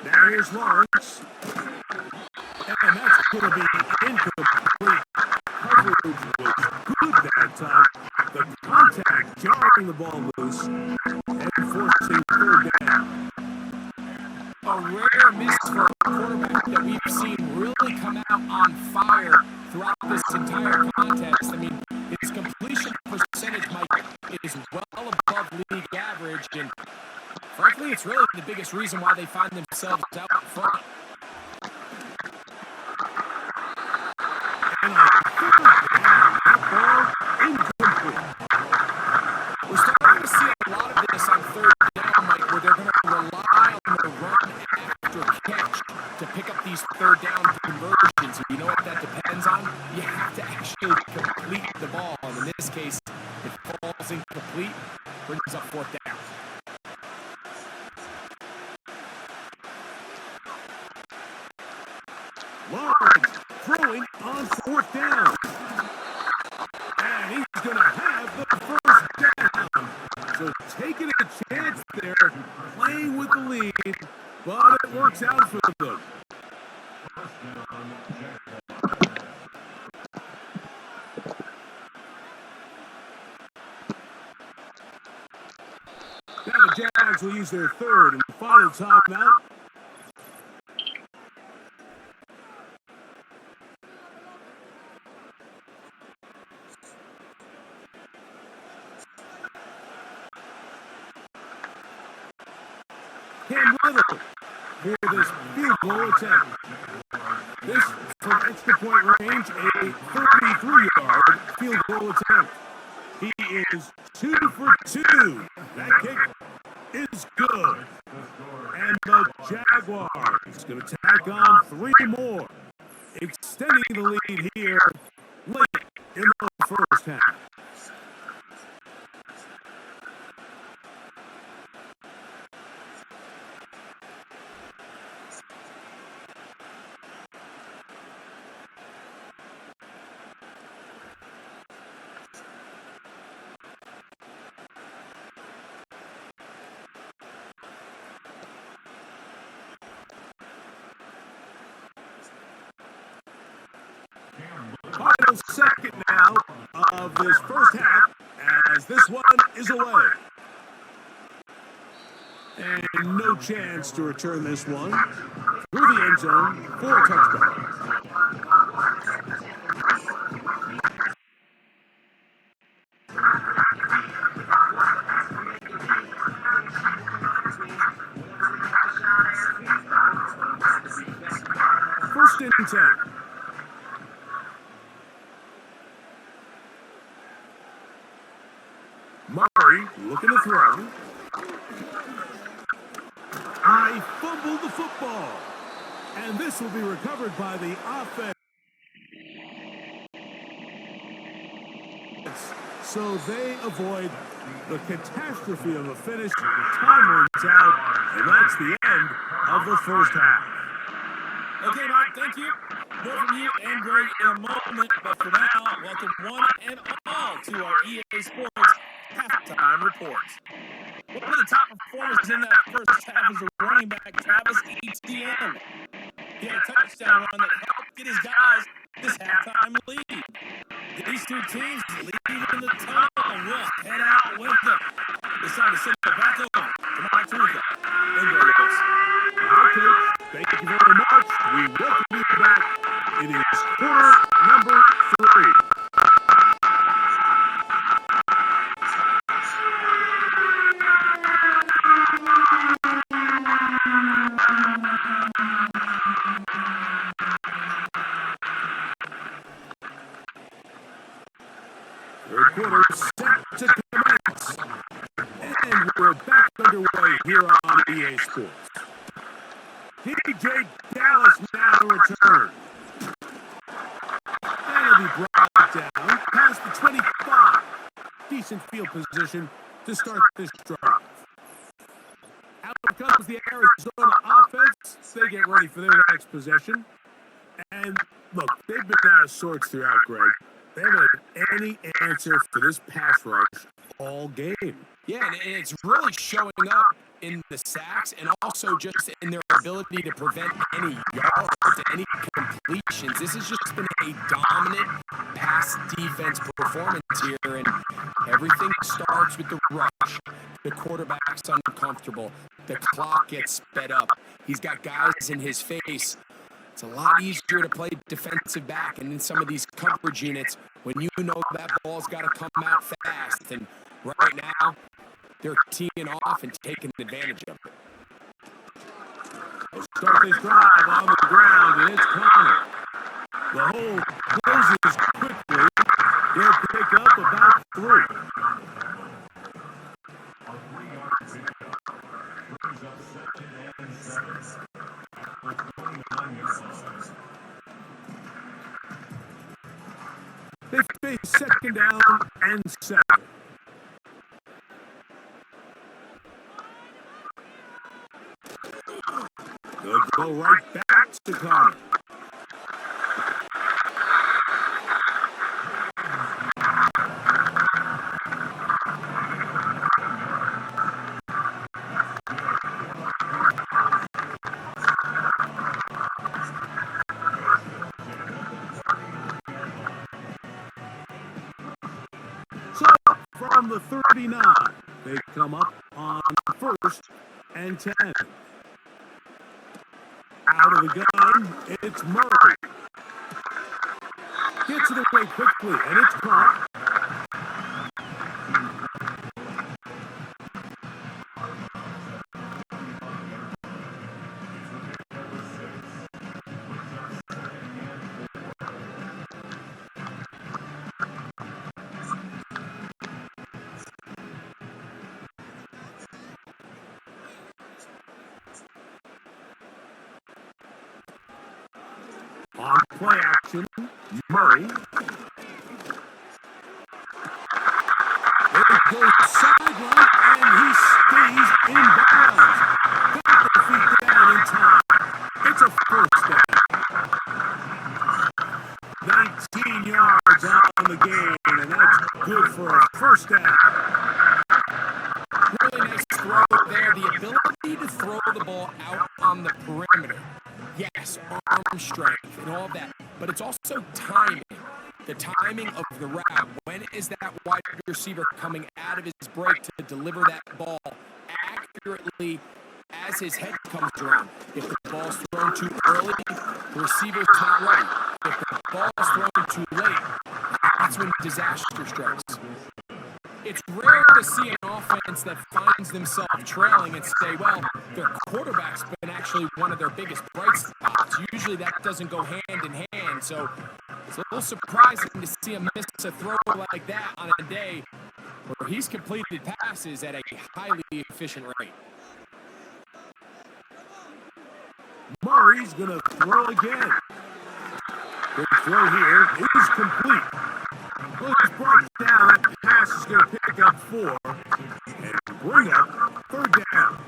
Now here's Lawrence. And that's going to be incomplete. Coverage was good that time. The contact jarring the ball loose and forcing third down. A rare miss for a quarterback that we've seen really come out on fire throughout this entire contest. I mean, his completion percentage, Mike, is well above league average, and frankly, it's really the biggest reason why they find themselves out in front. And that ball incomplete. We're starting to see a lot of this on third down, Mike, where they're going to rely on the run after catch to pick up these third down conversions. You know what that depends on? You have to actually complete the ball. And in this case, it falls incomplete, brings up fourth down. Lawrence throwing on fourth down. And he's going to have the first down. So taking a chance there, playing with the lead, but it works out for them. Now the Jags will use their third and final timeout. Cam Little for this field goal attempt. This from extra point range, a 33-yard field goal attempt. He is 2 for 2. That kick is good. And the Jaguars going to tack on 3 more, extending the lead here late in the first half. Final second now of this first half as this one is away. And no chance to return this one through the end zone for a touchdown. First and 10. Murray looking to throw. I fumbled the football. And this will be recovered by the offense. So they avoid the catastrophe of a finish. Time runs out, and that's the end of the first half. Okay, Mark, thank you. More from you and Greg in a moment, but for now, welcome one and all to our EA Sports Halftime Reports. One of the top performers in that first half is the running back, Travis Etienne. He had a touchdown run that helped get his guys this halftime lead. These two teams leaving the tunnel, and we'll head out with them. It's time to send it back over to Mike Tirica and Greg Wilson. Okay, thank you very much. We welcome you back. It is quarter number 3. Third quarter set to commence. And we're back underway here on EA Sports. DJ Dallas now to return. And he'll be brought down past the 25. Decent field position to start this drive. Out comes the Arizona offense. They get ready for their next possession. And look, they've been out of sorts throughout, Greg. They haven't had any answer for this pass rush all game. Yeah, and it's really showing up in the sacks and also just in their ability to prevent any yards, any completions. This has just been a dominant pass defense performance here, and everything starts with the rush. The quarterback's uncomfortable. The clock gets sped up. He's got guys in his face. It's a lot easier to play defensive back, and in some of these coverage units, when you know that ball's got to come out fast, and right now, they're teeing off and taking advantage of it. They'll start this drive on the ground, and it's Connor. The hole closes quickly. He'll pick up about 3. They face second down and 7. They'll go right back to Connor. from the 39. They come up on 1st and 10. Out of the gun, it's Murray. Gets it away quickly, and it's caught. On play action, Murray. It goes sideline, and he stays in bounds. Got the feet down in time. It's a first down. 19 yards on the game, and that's good for a first down. Really nice throw there. The ability to throw the ball out on the perimeter. Yes, arm strength and all that, but it's also timing. The timing of the route. When is that wide receiver coming out of his break to deliver that ball accurately as his head comes around? If the ball's thrown too early, the receiver's not ready. If the ball's thrown too late, that's when disaster strikes. It's rare to see an offense that finds themselves trailing and say, well, their quarterback's been actually one of their biggest bright spots. Usually that doesn't go hand in hand, so it's a little surprising to see him miss a throw like that on a day where he's completed passes at a highly efficient rate. Murray's going to throw again. The throw here is complete. Well, it's brought down. That pass is going to pick up 4 and bring up 3rd down.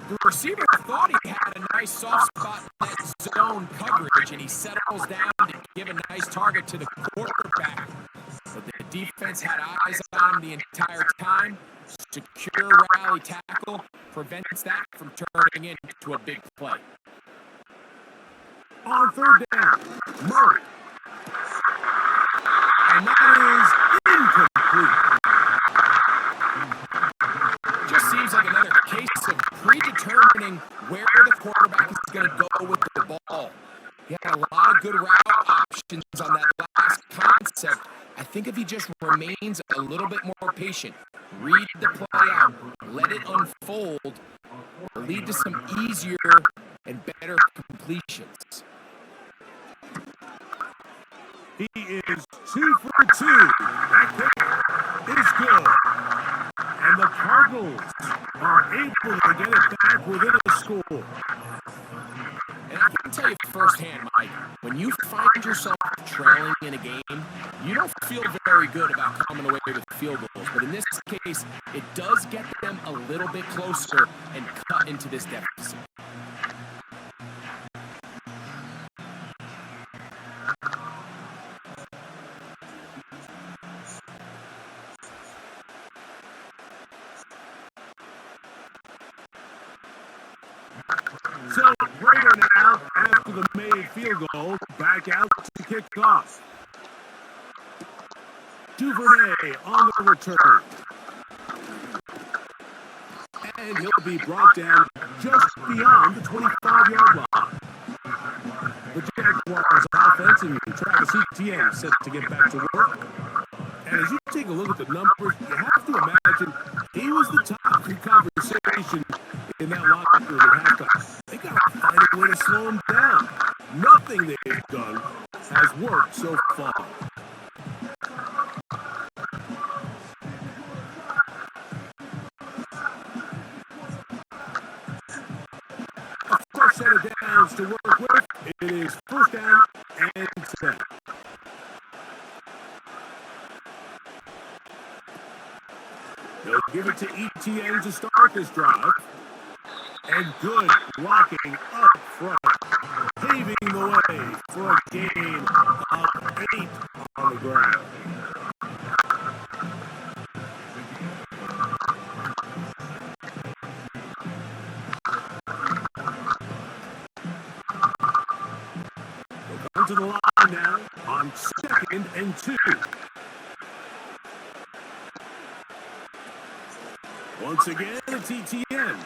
The receiver thought he had a nice soft spot in that zone coverage, and he settles down to give a nice target to the quarterback. But the defense had eyes on him the entire time. Secure rally tackle prevents that from turning into a big play. On 3rd down, Murray. And that is incomplete. Just seems like another case of predetermining where the quarterback is going to go with the ball. He had a lot of good route options on that last concept. I think if he just remains a little bit more patient, read the play out, let it unfold, will lead to some easier and better completions. He is 2 for 2. That kick is good. And the Cardinals are able to get it back within a score. And I can tell you firsthand, Mike, when you find yourself trailing in a game, you don't feel very good about coming away with field goals. But in this case, it does get them a little bit closer and cut into this deficit. So, Raider now, after the made field goal, back out to kick off. Duvernay on the return. And he'll be brought down just beyond the 25-yard line. The Jaguars offense and Travis Etienne set to get back to work. And as you take a look at the numbers, you have to imagine he was the top conversation in that locker room at halftime. They got to find a way to slow him down. Nothing they've done has worked so far. A fresh set of downs to work with. It is 1st down and 10. They'll give it to Etienne to start this drive. And good blocking up front, paving the way for a gain of 8 on the ground. We'll come to the line now on 2nd and 2. Once again, it's ETN.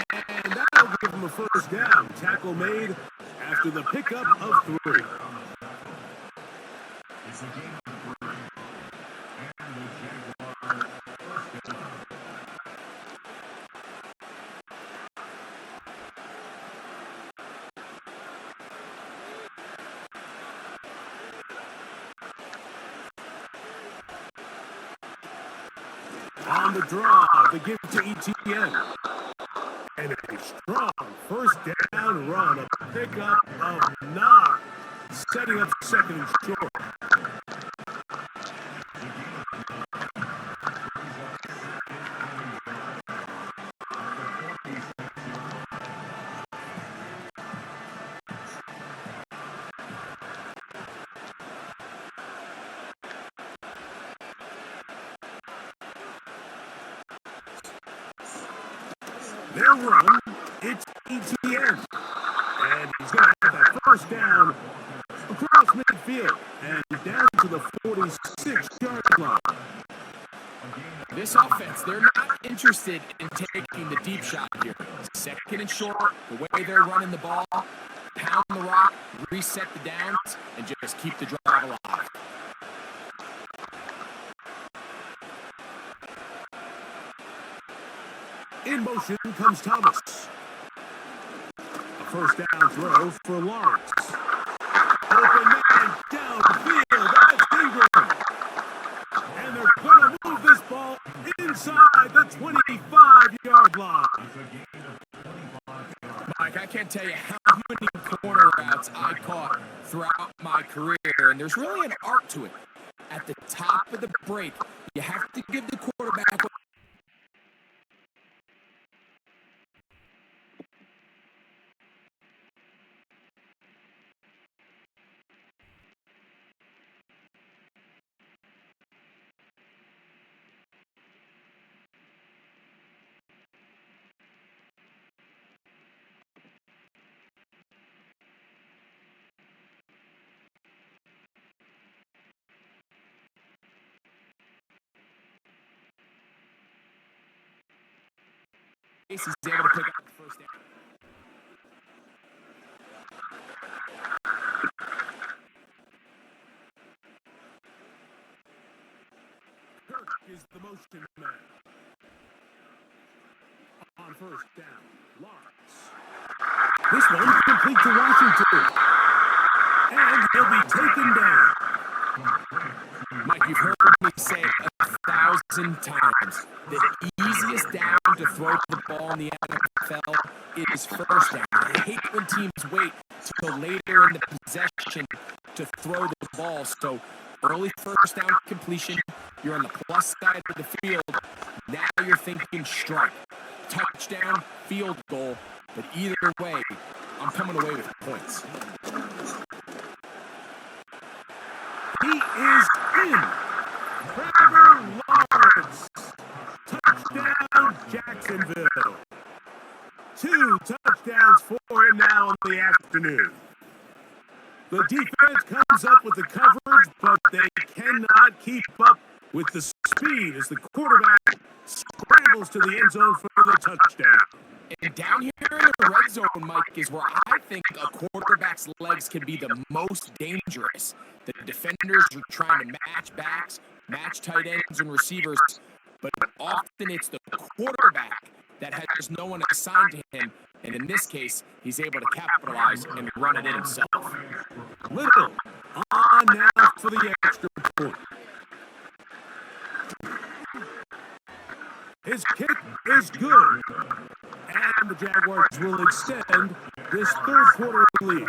And that'll give him a first down. Tackle made after the pickup of 3. On the draw, the give to ETN. And a strong first down run, a pickup of 9, setting up second and short. Their run, it's ETN. And he's going to have that first down across midfield and down to the 46-yard line. This offense, they're not interested in taking the deep shot here. Second and short, the way they're running the ball, pound the rock, reset the downs, and just keep the drive alive. In motion comes Thomas. A first down throw for Lawrence. Open man downfield. That's Ingram. And they're going to move this ball inside the 25-yard line. Mike, I can't tell you how many corner routes I caught throughout my career, and there's really an art to it. At the top of the break, you have to give the quarterback he's able to pick up the first down. Kirk is the motion man. On first down, Lawrence. This one complete to Washington. And he'll be taken down. Mike, you've heard me say it 1,000 times. The easiest down to throw the ball in the NFL is first down. I hate when teams wait till later in the possession to throw the ball. So early first down completion, you're on the plus side of the field. Now you're thinking strike, touchdown, field goal. But either way, I'm coming away with points. He is in. Trevor Lawrence. Touchdown, Jacksonville. 2 touchdowns for him now in the afternoon. The defense comes up with the coverage, but they cannot keep up with the speed as the quarterback scrambles to the end zone for the touchdown. And down here in the red zone, Mike, is where I think a quarterback's legs can be the most dangerous. The defenders are trying to match backs, match tight ends and receivers, but often it's the quarterback that has no one assigned to him, and in this case, he's able to capitalize and run it in himself. Little on now for the extra point. His kick is good. And the Jaguars will extend this third quarter lead.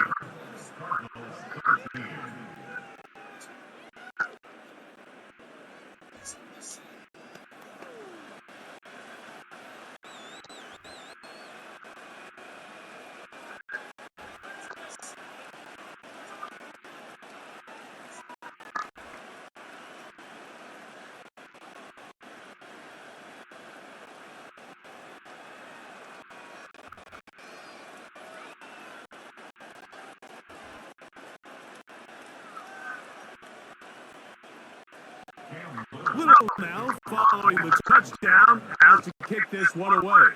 Little now following the touchdown, out to kick this one away.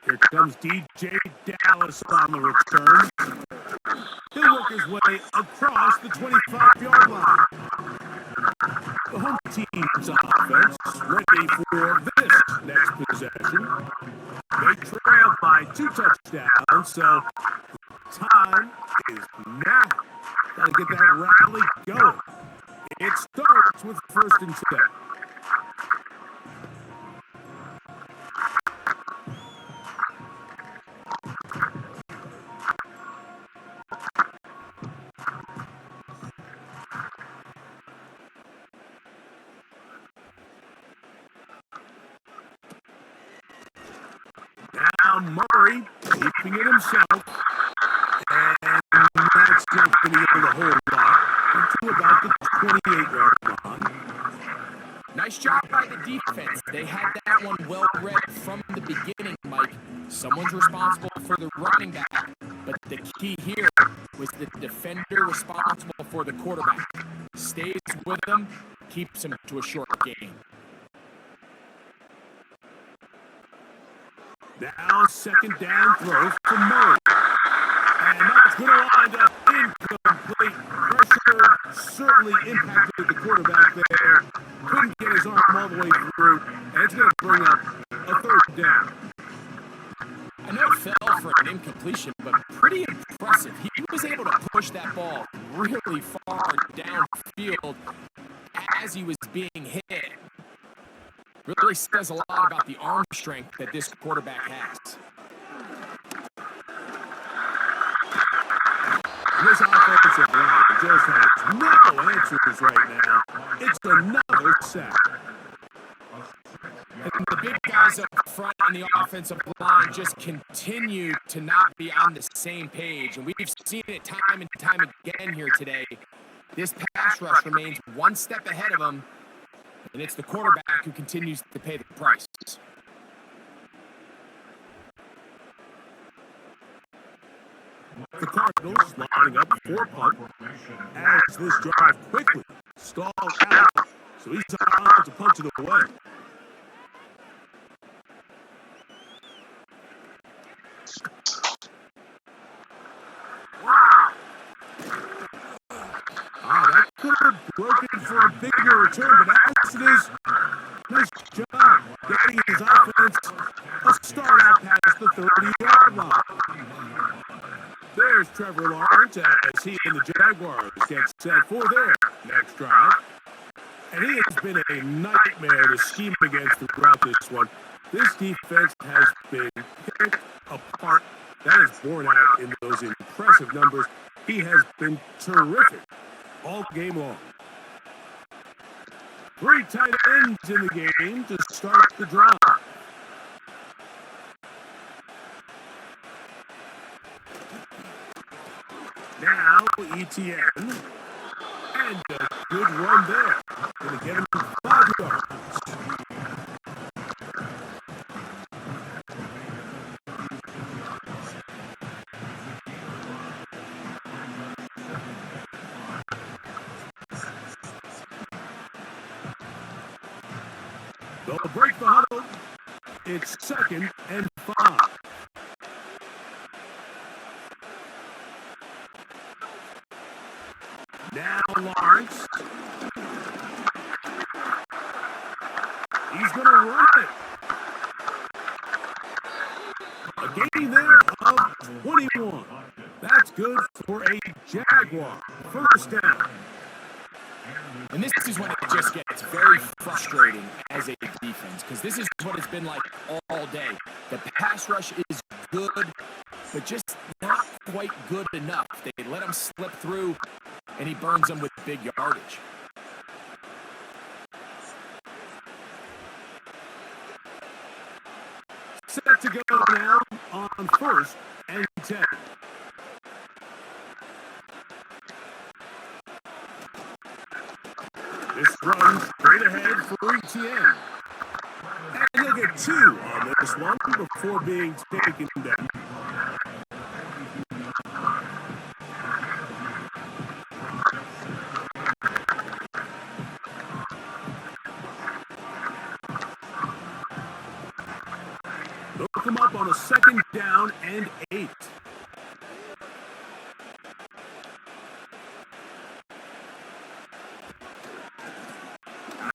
Here comes DJ Dallas on the return. He'll work his way across the 25-yard line. The home team's offense ready for this next possession. They trail by 2 touchdowns, so time is now. Got to get that rally going. It starts with 1st and 10. Now Murray keeping it himself. And that's not going to get a whole lot into about the 28-yard line. Nice job by the defense. They had that one well read from the beginning, Mike. Someone's responsible for the running back, but the key here was the defender responsible for the quarterback. Stays with him, keeps him to a short game. Now 2nd down throw for Murray. And that's going to wind up incomplete. Pressure certainly impacted the quarterback there. Couldn't get his arm all the way through. And it's going to bring up a 3rd down. I know it fell for an incompletion, but pretty impressive. He was able to push that ball really far downfield as he was being hit. Really says a lot about the arm strength that this quarterback has. This offensive line just has no answers right now. It's another sack. And the big guys up front on the offensive line just continue to not be on the same page. And we've seen it time and time again here today. This pass rush remains one step ahead of them, and it's the quarterback who continues to pay the price. The Cardinals lining up for punt as this drive quickly stalls out. So he's on to punch it away. That could have broken for a bigger return, but as it is, nice job getting his offense a start out past the 30-yard line. There's Trevor Lawrence as he and the Jaguars get set for their next drive. And he has been a nightmare to scheme against throughout this one. This defense has been picked apart. That is borne out in those impressive numbers. He has been terrific all game long. 3 tight ends in the game to start the drive. Now ETN. And a good run there. Going to get him 5 yards. They'll break the huddle. It's 2nd and 5. Now Lawrence. He's going to run it. A gain there of 21. That's good for a Jaguar. 1st down. And this is when it just gets very frustrating as a defense, because this is what it's been like all day. The pass rush is good, but just not quite good enough. They let him slip through, and he burns them with big yardage. Set to go now on 1st and 10. This runs straight ahead for ETN. And he'll get 2 on this one before being taken down. They'll come up on a 2nd down and 8.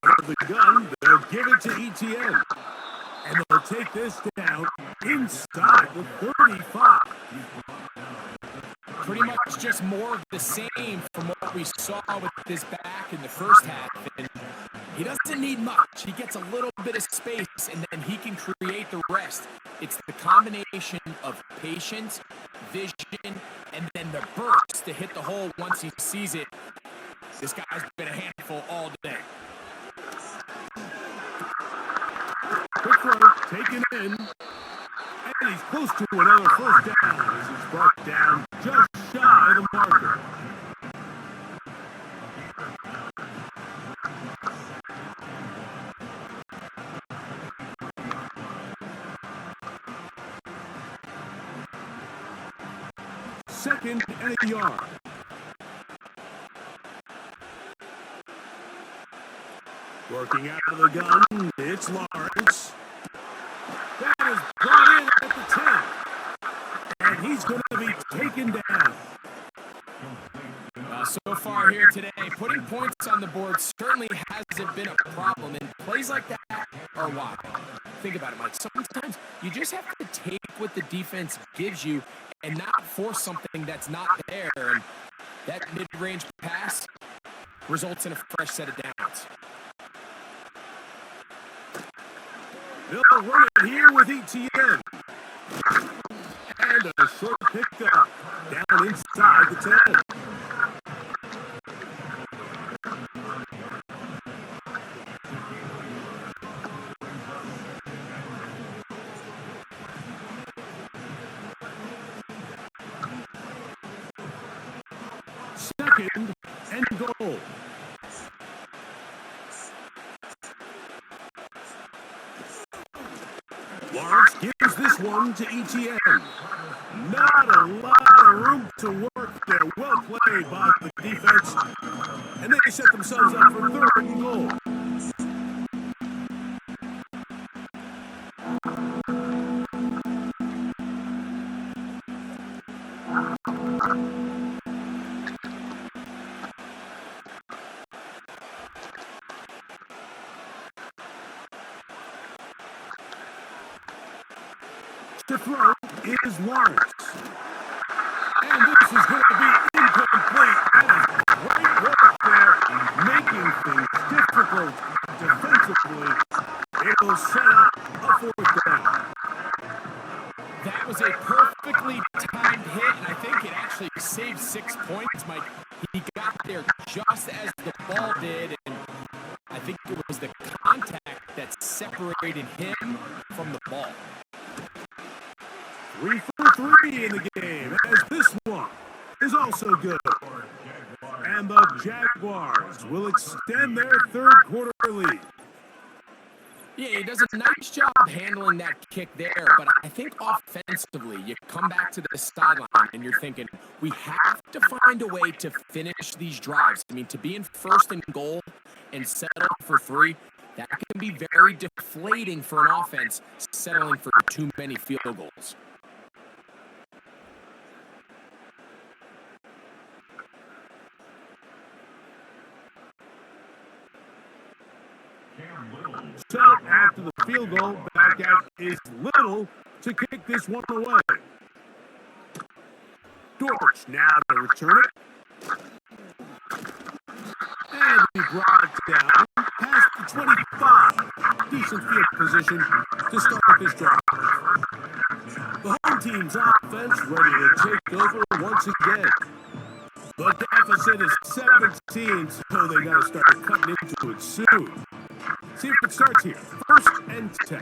Out of the gun, they'll give it to ETN. And they'll take this down inside the 35. Pretty much just more of the same from what we saw with this back in the first half. And he doesn't need much. He gets a little bit of space, and then he can create the rest. It's the combination of patience, vision, and then the burst to hit the hole once he sees it. This guy's been a handful all day. Quick throw, taken in. And he's close to another 1st down as he's brought down just shy of the marker. Second and a yard. Working out of the gun, it's Lawrence. That is brought in at the 10. And he's going to be taken down. So far here today, putting points on the board certainly hasn't been a problem. And plays like that are why. Think about it, Mike. Sometimes you just have to take what the defense gives you and not force something that's not there. And that mid-range pass results in a fresh set of downs. They'll run it here with ETN. And a short pickup down inside the 10. Second and goal. Lawrence gives this one to ETN. Not a lot of room to work there. Well played by the defense. And they set themselves up for 3rd and goal. To throw is Lawrence. And this is going to be incomplete. That is great work there, making things difficult defensively. It'll set up a 4th down. That was a perfectly timed hit, and I think it actually saved 6 points, Mike. He got there just as the ball did, and I think it was the contact that separated him from the ball. 3 for 3 in the game, as this one is also good. And the Jaguars will extend their 3rd quarter lead. Yeah, he does a nice job handling that kick there, but I think offensively, you come back to the sideline and you're thinking, we have to find a way to finish these drives. I mean, to be in 1st and goal and settle for 3, that can be very deflating for an offense settling for too many field goals. So after the field goal, back out is Little to kick this one away. Dortch now to return it. And he brought down past the 25. Decent field position to start this drive. The home team's offense ready to take over once again. The deficit is 17, so they got to start cutting into it soon. See if it starts here. 1st and 10.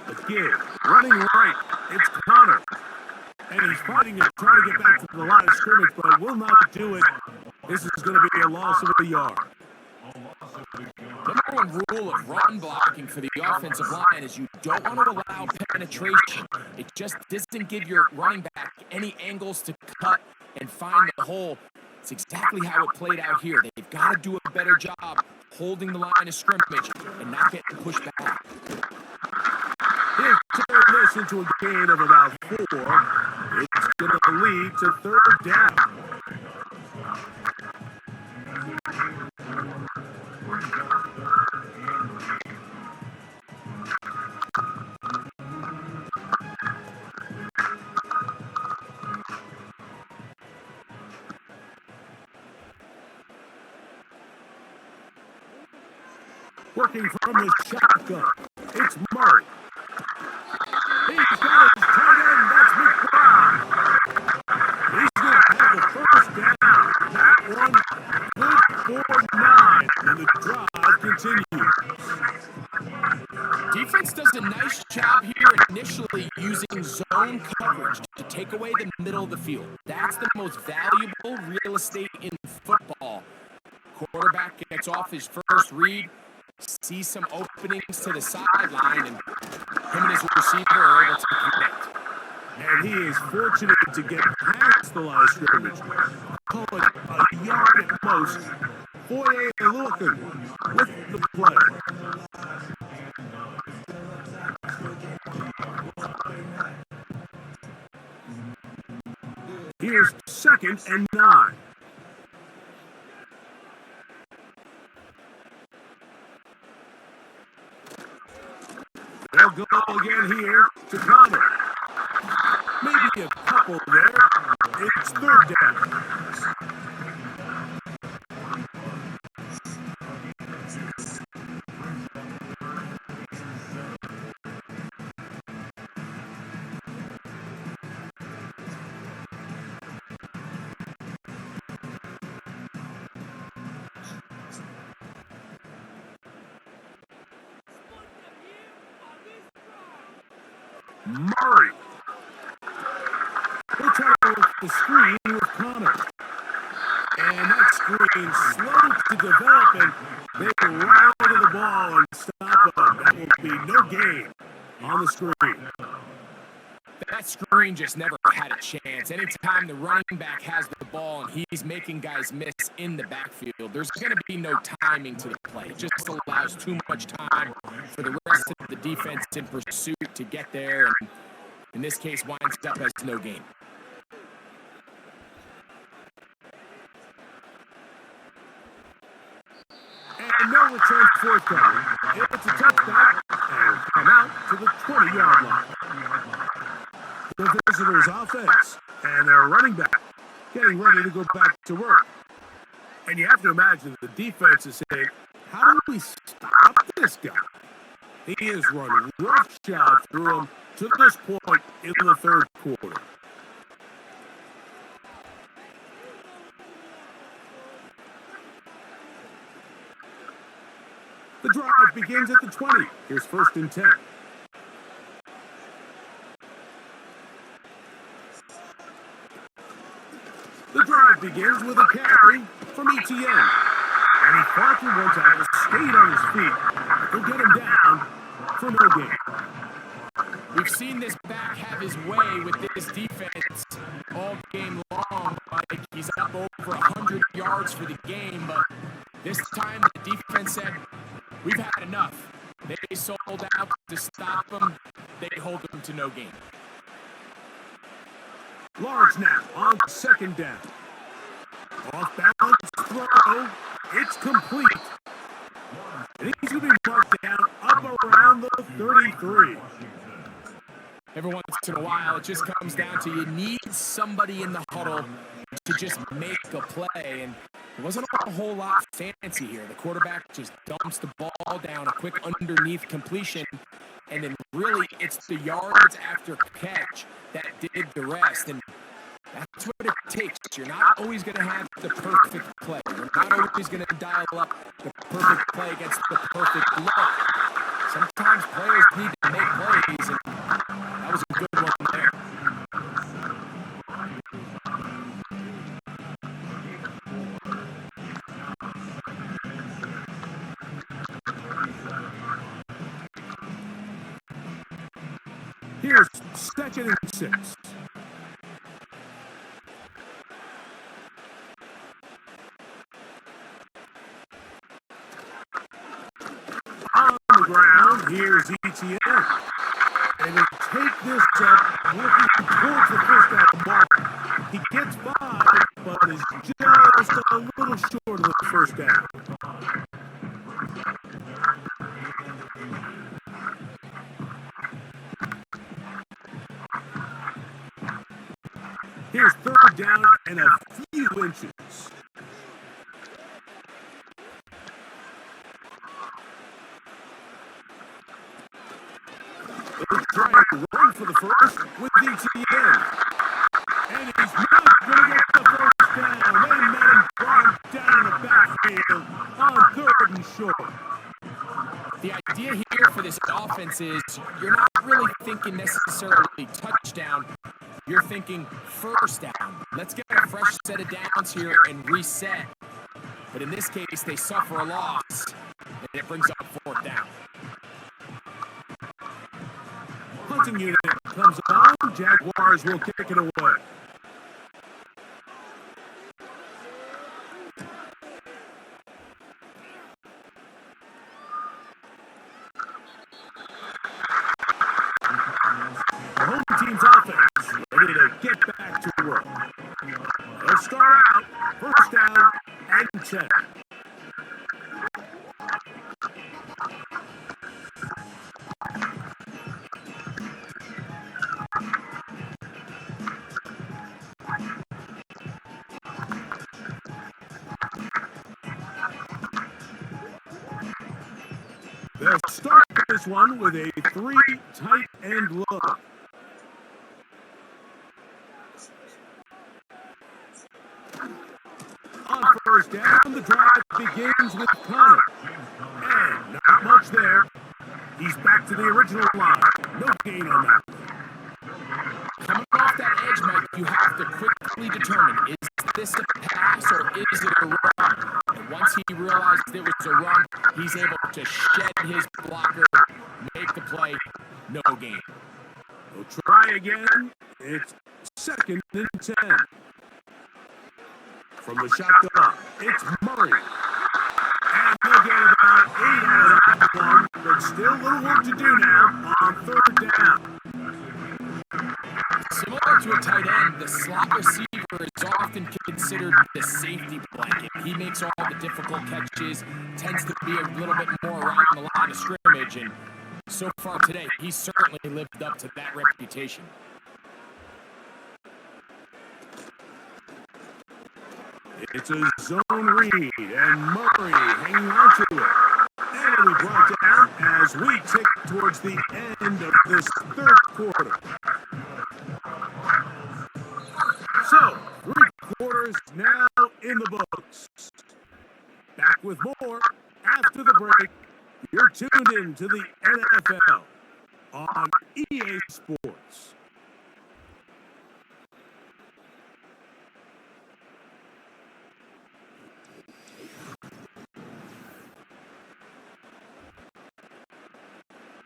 Again, running right. It's Connor. And he's fighting it, trying to get back to the line of scrimmage, but will not do it. This is going to be a loss of a yard. Number one rule of run blocking for the offensive line is you don't want to allow penetration. It just doesn't give your running back any angles to cut and find the hole. It's exactly how it played out here. They've got to do a better job holding the line of scrimmage and not getting pushed back. He'll turn this into a gain of about 4. It's going to lead to 3rd down. Working from the shotgun, it's Murray. He's got his tight end, that's McBride. He's going to have the first down. That one good for 9, and the drive continues. Defense does a nice job here initially using zone coverage to take away the middle of the field. That's the most valuable real estate in football. Quarterback gets off his first read, sees some openings to the sideline, and him and his receiver are able to connect. And he is fortunate to get past the line of scrimmage. Call it a yard at most. Foye looking with the play. Here's 2nd and 9. They'll go again here to Connor. Maybe a couple there. It's 3rd down. Murray. They're trying to work the screen with Connor. And that screen slow to develop, and they round to the ball and stop them. That will be no gain on the screen. That screen just never had a chance. Anytime the running back has the ball and he's making guys miss in the backfield, there's going to be no timing to the play. It just allows too much time for the rest of the defense in pursuit to get there, and in this case, winds up as no gain. And no return forthcoming. It's a touchback, and come out to the 20-yard line. The visitors' offense and their running back getting ready to go back to work. And you have to imagine the defense is saying, how do we stop this guy? He is running roughshod through him to this point in the 3rd quarter. The drive begins at the 20. Here's 1st and 10. The drive begins with a carry from Etienne. And he fought through one tackle, stayed on his feet. They'll get him down for no gain. We've seen this back have his way with this defense all game long. Like he's up over 100 yards for the game, but this time the defense said, we've had enough. They sold out to stop him. They hold him to no gain. Large now on 2nd down. Off balance throw. It's complete. And he's going to be marked down up around the 33. Every once in a while, it just comes down to you need somebody in the huddle to just make a play. And it wasn't a whole lot fancy here. The quarterback just dumps the ball down, a quick underneath completion, and then really it's the yards after catch that did the rest. And that's what it takes. You're not always going to have the perfect play. You're not always going to dial up the perfect play against the perfect look. Sometimes players need to make plays, and that was a good one there. 2nd and 6. On the ground, here's ETN. And they take this up, looking towards the first down mark. He gets 5, but is just a little short of the first down. Here's 3rd down and a few inches. They're trying to run for the first with ETN. And he's not going to get the first down. They met him, brought him down in the backfield on 3rd and short. The idea here for this offense is you're not really thinking necessarily touchdown. You're thinking first down. Let's get a fresh set of downs here and reset. But in this case, they suffer a loss, and it brings up 4th down. Punting unit comes on. Jaguars will kick it away. The home team's offense ready to get back to work. They'll start out 1st down and 10. They'll start this one with a 3 tight end look. On 1st down, the drive begins with Connor. And not much there. He's back to the original line. No gain on that. Coming off that edge, Mike, you have to quickly determine, is this a pass or is it a run? And once he realized it was a run, he's able to shed his blocker, make the play, no gain. We'll try again. It's 2nd and 10. From the shotgun, it's Murray. And they'll get about 8 out of that one, but still a little work to do now on 3rd down. Similar to a tight end, the slot receiver is often considered the safety blanket. He makes all the difficult catches, tends to be a little bit more around the line of scrimmage, and so far today, he's certainly lived up to that reputation. It's a zone read, and Murray hanging on to it. And it'll be brought down as we tick towards the end of this 3rd quarter. So, 3 quarters now in the books. Back with more after the break. You're tuned in to the NFL on EA Sports.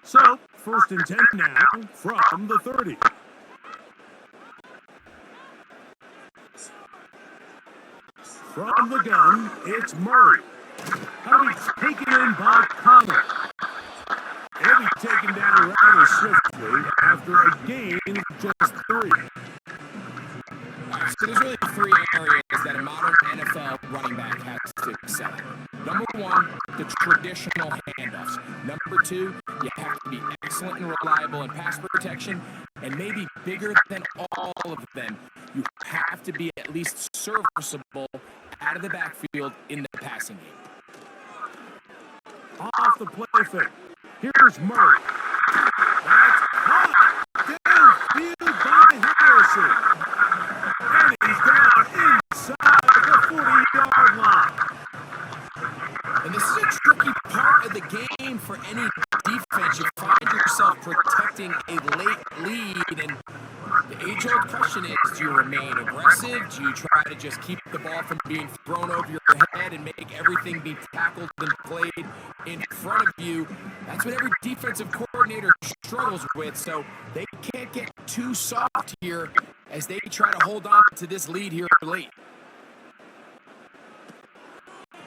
So, 1st and 10 now from the 30. From the gun, it's Murray. That'll be taken in by Connor. He'll be taken down rather swiftly after a gain of just 3. So there's really 3 areas that a modern NFL running back has to excel in. Number 1, the traditional handoffs. Number 2, you have to be excellent and reliable in pass protection. And maybe bigger than all of them, you have to be at least serviceable out of the backfield in the passing game. Off the play fake. Here's Murray. That's caught downfield by Harrison. And he's down inside the 40-yard line. And this is a tricky part of the game for any defense. You find yourself protecting a late lead, and the age-old question is, do you remain aggressive? Do you try to just keep the ball from being thrown over your head and make everything be tackled and played in front of you? That's what every defensive coordinator struggles with, so they can't get too soft here as they try to hold on to this lead here late.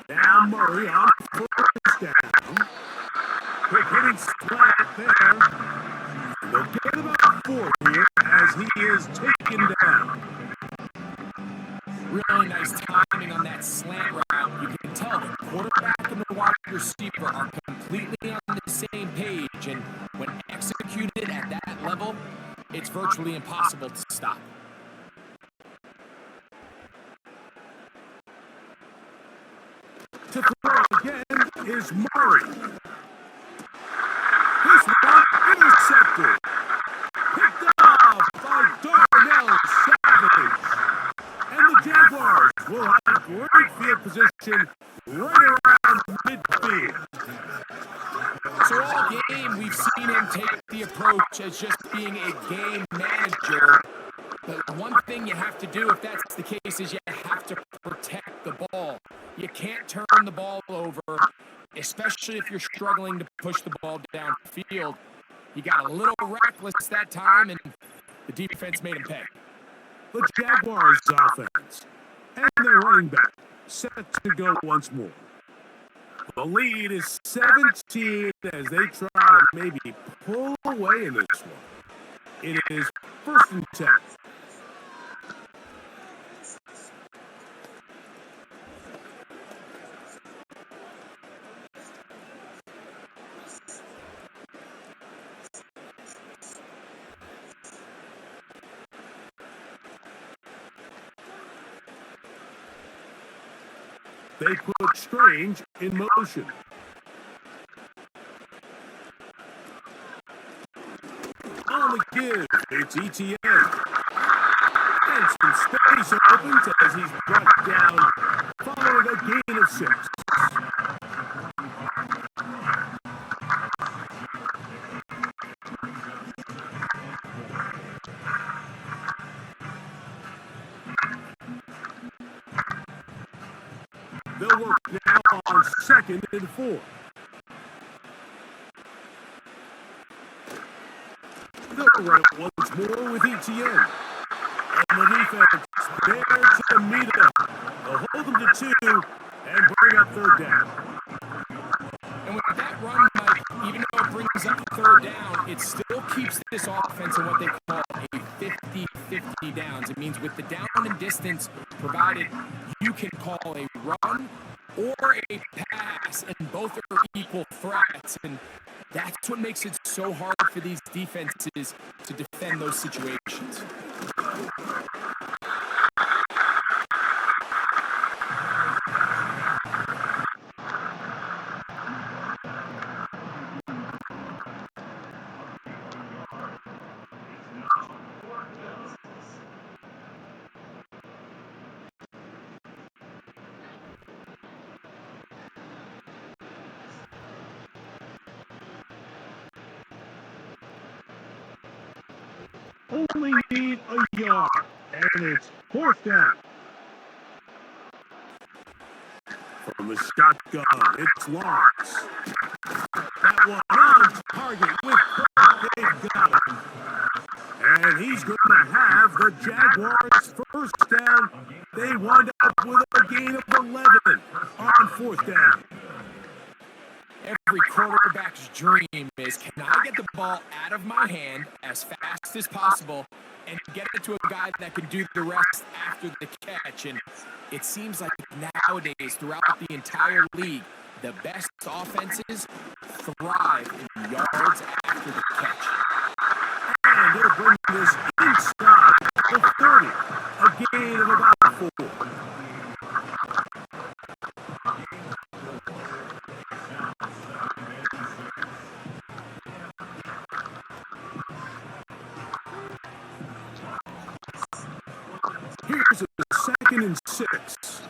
Now Murray on first down. Quick hitting slant there. They'll get about 4 here as he is taken down. Really nice timing on that slant route. You can tell the quarterback and the wide receiver are completely on the same page, and when executed at that level, it's virtually impossible to stop. To throw again is Murray. This one intercepted. Picked off by Darnell Savage. And the Jaguars will have great field position right around midfield. So all game, we've seen him take the approach as just being a game manager. But one thing you have to do if that's the case is you have to protect the ball. You can't turn the ball over, especially if you're struggling to push the ball downfield. He got a little reckless that time, and the defense made him pay. The Jaguars offense and their running back set to go once more. The lead is 17 as they try to maybe pull away in this one. It is 1st and 10. They put Strange in motion. On the give, it's ETN. And some space opens as he's brought down following a gain of 6. They'll work now on 2nd and 4. They'll run it once more with ETN. And the defense there to meet them. They'll hold them to 2 and bring up 3rd down. And with that run, Mike, even though it brings up 3rd down, it still keeps this offense in what they call a 50-50 downs. It means with the down and distance provided, you can call a run or a pass, and both are equal threats. And that's what makes it so hard for these defenses to defend those situations. Only need a yard, and it's 4th down. From the shotgun, it's Lawrence. That one on target with Kirk. They've got him. And he's going to have the Jaguars 1st down. They wind up with a gain of 11 on 4th down. Every quarterback's dream is, can I get the ball out of my hand as fast as possible and get it to a guy that can do the rest after the catch? And it seems like nowadays, throughout the entire league, the best offenses thrive in yards after the catch. And they'll bring this inside the 30, a gain of about 4. Here's a 2nd and 6.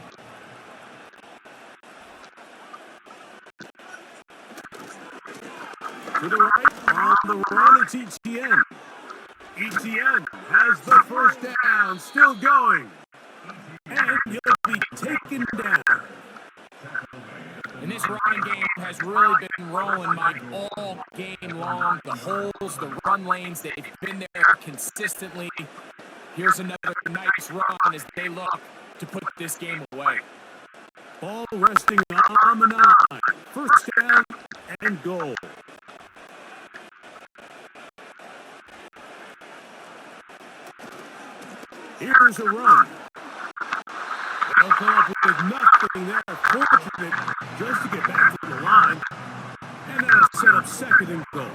To the right, on the run, it's ETN. ETN has the 1st down, still going. And he'll be taken down. And this running game has really been rolling, Mike, all game long. The holes, the run lanes, they've been there consistently. Here's another nice run as they look to put this game away. Ball resting on the 9. First down and goal. Here's a run. They'll come up with nothing there. Fortunate just to get back to the line. And that'll set up second and goal.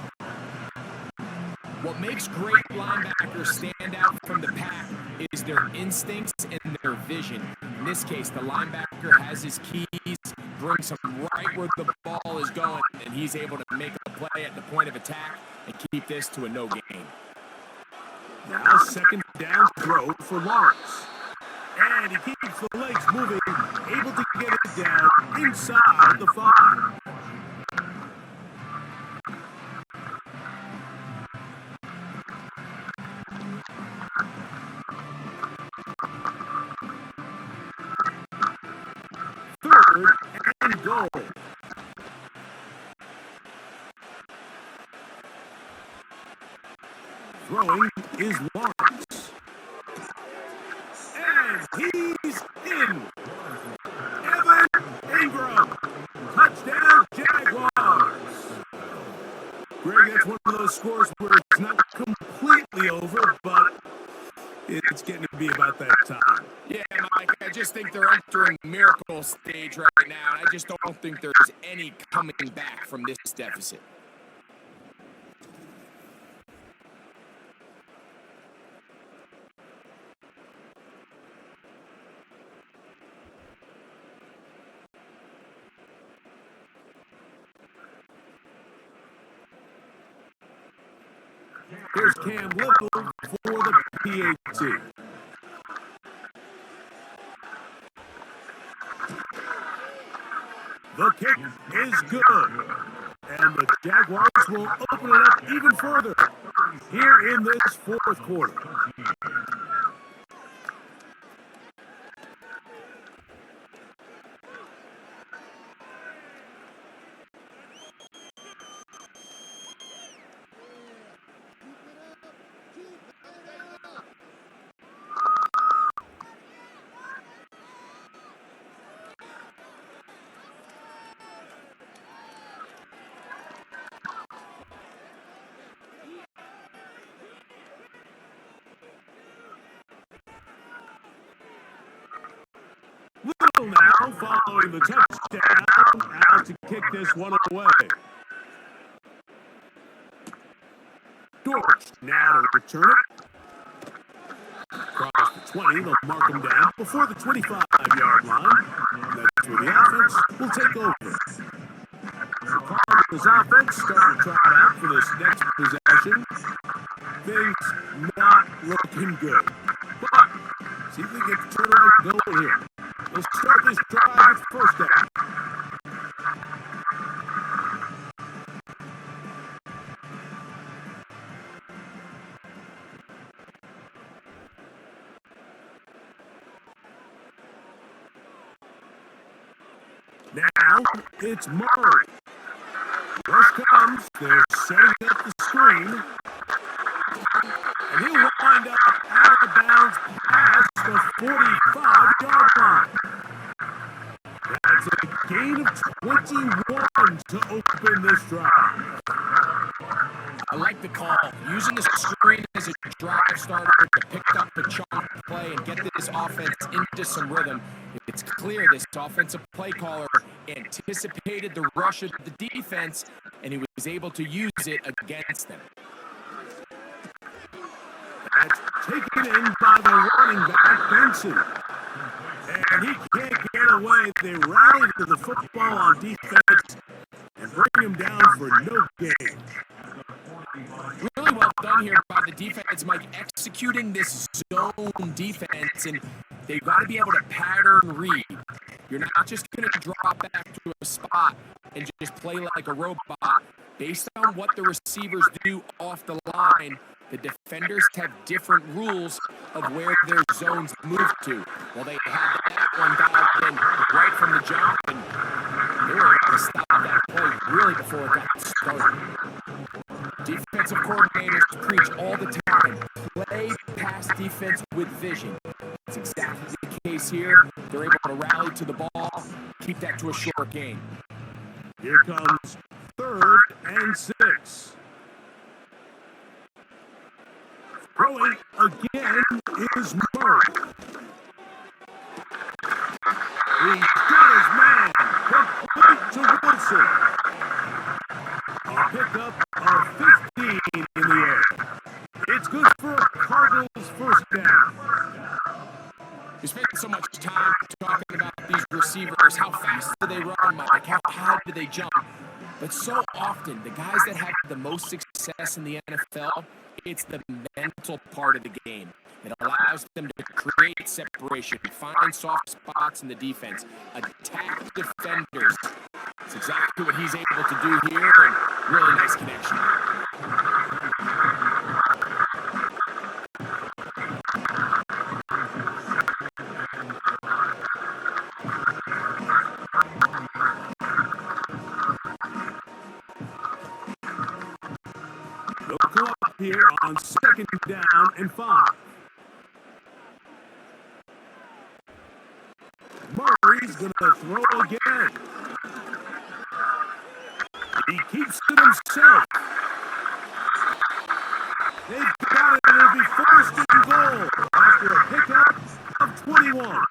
What makes great linebackers stand out from the pack is their instincts and their vision. In this case, the linebacker has his keys, brings him right where the ball is going, and he's able to make a play at the point of attack and keep this to a no gain. Now second down throw for Lawrence. And he keeps the legs moving, able to get it down inside the 5. Third and goal. Throwing is Lawrence. And he's in. Evan Ingram. Touchdown, Jaguars. Greg, that's one of those scores where it's not completely over, but it's getting to be about that time. Yeah, Mike, I just think they're entering miracle stage right now, and I just don't think there's any coming back from this deficit. Here's Cam Little for the PAT. The kick is good. And the Jaguars will open it up even further here in this fourth quarter. Little now following the touchdown, out to kick this one away. Dortch now to return it. Across the 20, they'll mark him down before the 25-yard line. That's where the offense will take over. The Cardinals offense starting to try it out for this next possession. Things not looking good. But see if they get the turnaround going here. They'll start this drive with first down. Now it's Murray. Rush comes. They're setting up the screen. And he'll wind up out of bounds past the 45-yard line. That's a gain of 21 to open this drive. I like the call. Using the screen as a drive starter to pick up a chunk play and get this offense into some rhythm. It's clear this offensive play caller anticipated the rush of the defense, and he was able to use it against them. That's taken in by the running back, Benson. And he can't get away. They rally to the football on defense and bring him down for no gain. Really well done here by the defense, Mike, executing this zone defense, and they've got to be able to pattern read. You're not just going to drop back to a spot and just play like a robot. Based on what the receivers do off the line, the defenders have different rules of where their zones move to. Well, they had that one dialed in right from the jump, and they were able to stop that play really before it got started. Defensive coordinators preach all the time, play pass defense with vision. That's exactly the case here. They're able to rally to the ball, keep that to a short gain. Here comes 3rd and 6. Throwing again is Murray. He's got his man. Complete to Wilson. A pickup of 15 in the air. It's good for a Cardinals first down. We spent so much time talking about these receivers. How fast do they run, Mike? How high do they jump? But so often, the guys that have the most success in the NFL, it's the mental part of the game. It allows them to create separation, find soft spots in the defense, attack defenders. It's exactly what he's able to do here, and really nice connection. They'll go up here on 2nd down and 5. Murray's going to throw again. He keeps it himself. They've got it, and it'll be 1st and goal after a pickup of 21.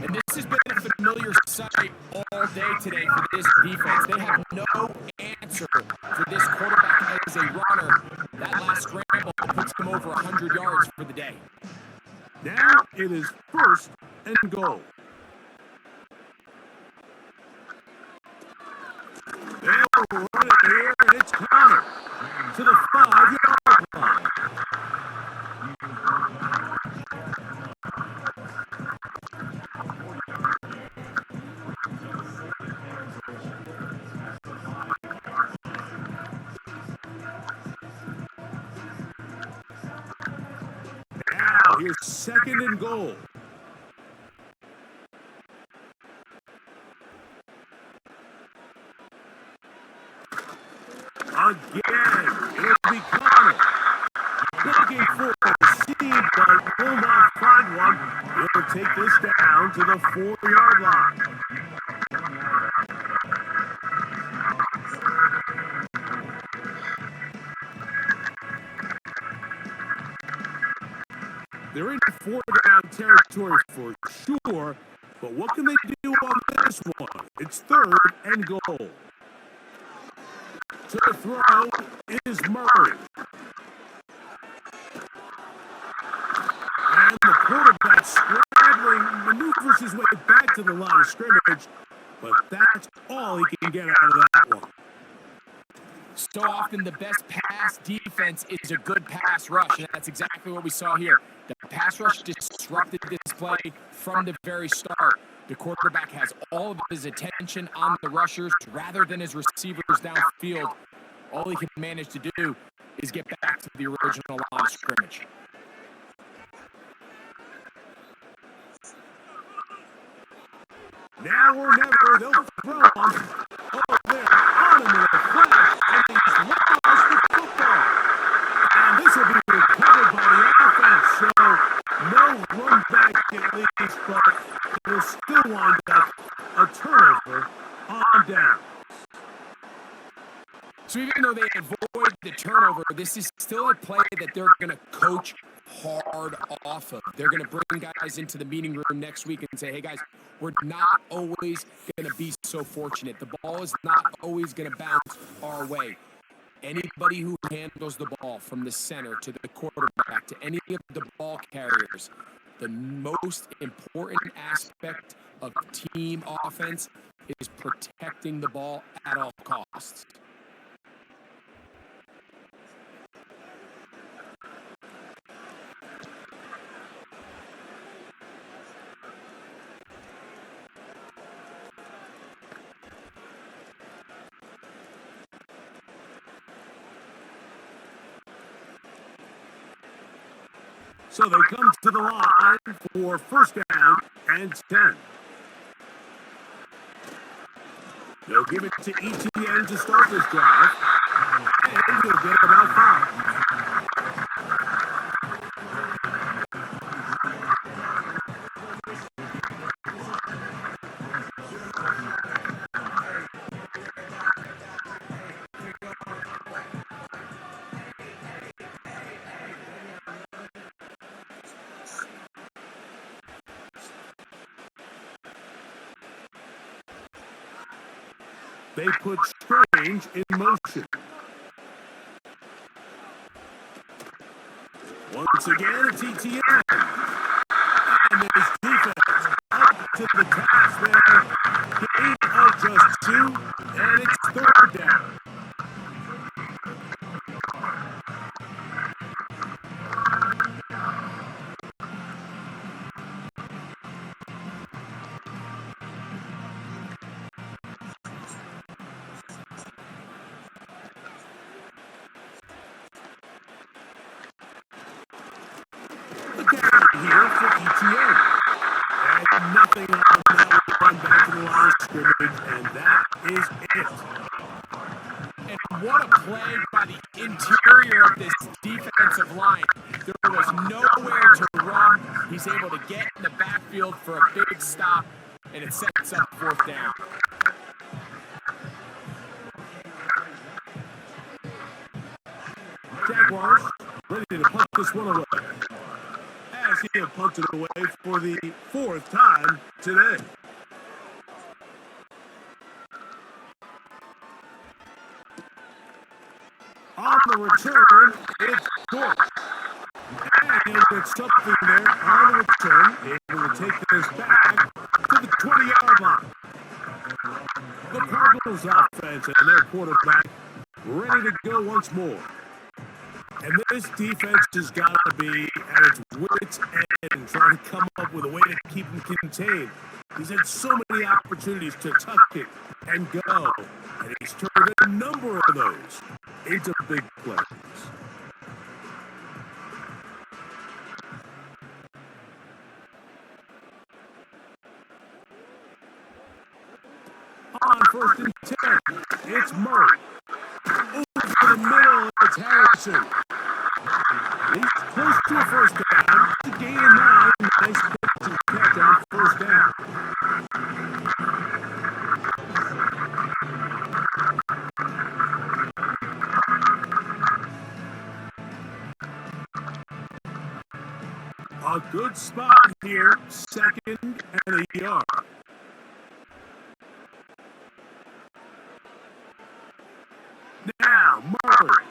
And this has been a familiar sight all day today for this defense. They have no answer for this quarterback as a runner. That last scramble puts him over 100 yards for the day. Now it is 1st and goal. They'll run it here, and it's Connor to the 5-yard line. Now here's 2nd and goal. Again, it'll be Connor. Looking for a seam, but will not find one. He'll take this down to the 4-yard line. They're in 4-down territory for sure, but what can they do on this one? It's 3rd and goal. To the throw is Murray. And the quarterback scrambling, maneuvers his way back to the line of scrimmage, but that's all he can get out of that one. So often the best pass defense is a good pass rush, and that's exactly what we saw here. The pass rush disrupted this play from the very start. The quarterback has all of his attention on the rushers rather than his receivers downfield. All he can manage to do is get back to the original line of scrimmage. Now or never, they'll throw him. Oh, they're on him in a flash, and he's lost the football. And this will be recovered by the offense, so no run back at least, but it'll still wind up a turnover on down. So even though they avoid the turnover, this is still a play that they're going to coach hard off of. They're going to bring guys into the meeting room next week and say, hey guys, we're not always going to be so fortunate. The ball is not always going to bounce our way. Anybody who handles the ball from the center to the quarterback to any of the ball carriers, the most important aspect of team offense is protecting the ball at all costs. So they come to the line for 1st down and 10. They'll give it to ETN to start this drive, and he'll get about 5. They put Strange in motion. Once again, it's ETN. And his defense up to the task there. Gain of just 2, and it's 3rd down. Here for ETN. And nothing on that run back to the line of scrimmage, and that is it. And what a play by the interior of this defensive line. There was nowhere to run. He's able to get in the backfield for a big stop, and it sets up 4th down. Jaguars ready to punt this one away. As he had punted away for the 4th time today. On the return, it's Dortch. And he'll get something there on the return, able to take this back to the 20-yard line. The Cardinals offense and their quarterback ready to go once more. And this defense has got to be at its wits' end, trying to come up with a way to keep him contained. He's had so many opportunities to tuck it and go, and he's turned a number of those into big plays. On 1st and 10, it's Murray. Over the middle, it's Harrison. He's close to a 1st down. To gain 9. Nice pitch and catch on 1st down. A good spot here. 2nd and a yard. Now, Murray.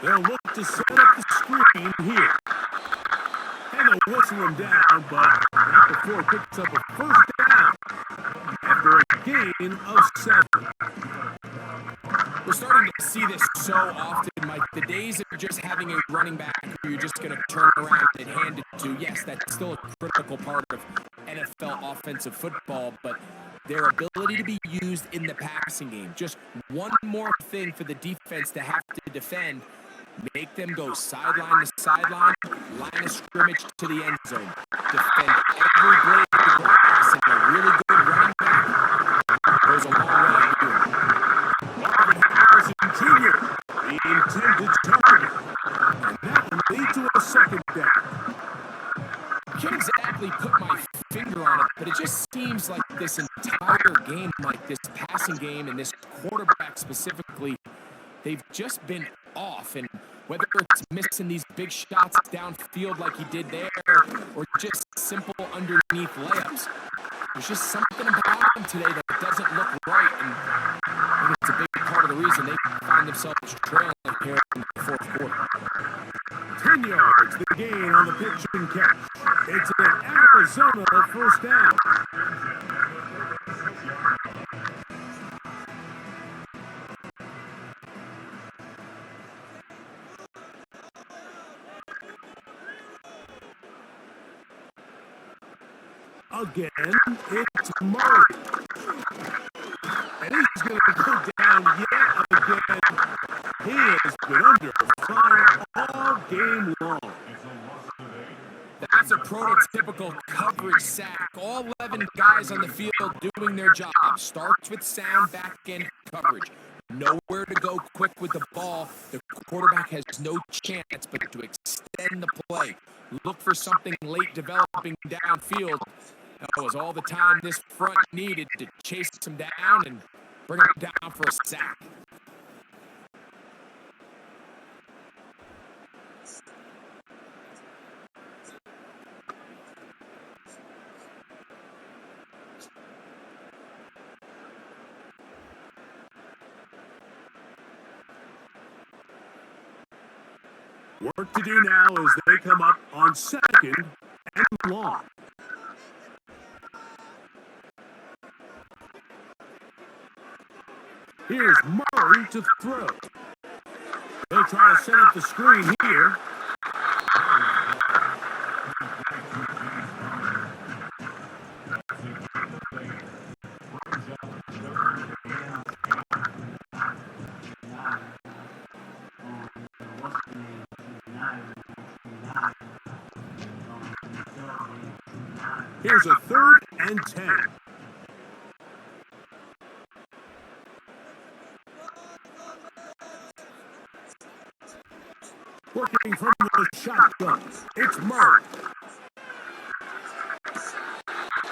They'll look to set up the screen here. And they'll whistle him down, but not before it picks up a 1st down after a gain of 7. We're starting to see this so often, Mike. The days of just having a running back who you're just going to turn around and hand it to, yes, that's still a critical part of NFL offensive football, but their ability to be used in the passing game. Just one more thing for the defense to have to defend. Make them go sideline to sideline, line of scrimmage to the end zone. Defend every blade of the grass, and a really good running back goes a long way in doing it. Marvin Harrison Jr., the intended target. And that will lead to a 2nd down. I can't exactly put my finger on it, but it just seems like this entire game, like this passing game and this quarterback specifically, they've just been off. And whether it's missing these big shots downfield like he did there or just simple underneath layups, there's just something about him today that doesn't look right. And I think it's a big part of the reason they find themselves trailing here in the 4th quarter. 10 yards, the gain on the pitch and catch. It's an Arizona 1st down. Again, it's Murray. And he's going to go down yet again. He has been under fire all game long. That's a prototypical coverage sack. All 11 guys on the field doing their job. Starts with sound back-end coverage. Nowhere to go quick with the ball. The quarterback has no chance but to extend the play. Look for something late developing downfield. That was all the time this front needed to chase him down and bring him down for a sack. Work to do now as they come up on 2nd and long. Here's Murray to throw. They'll try to set up the screen here. Here's a 3rd and 10. Working from the shotgun, it's Murray.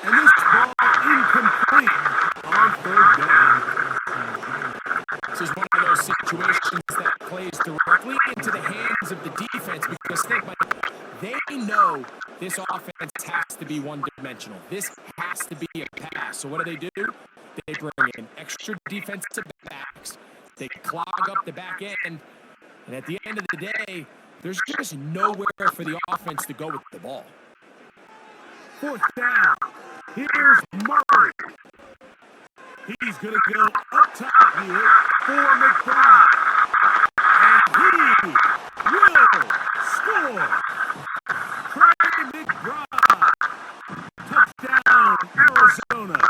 And this ball incomplete on 3rd down. This is one of those situations that plays directly into the hands of the defense because think about it, they know this offense has to be one-dimensional. This has to be a pass. So what do? They bring in extra defensive backs. They clog up the back end. And at the end of the day, there's just nowhere for the offense to go with the ball. 4th down. Here's Murray. He's going to go up top here for McBride. And he will score. Craig McBride. Touchdown, Arizona.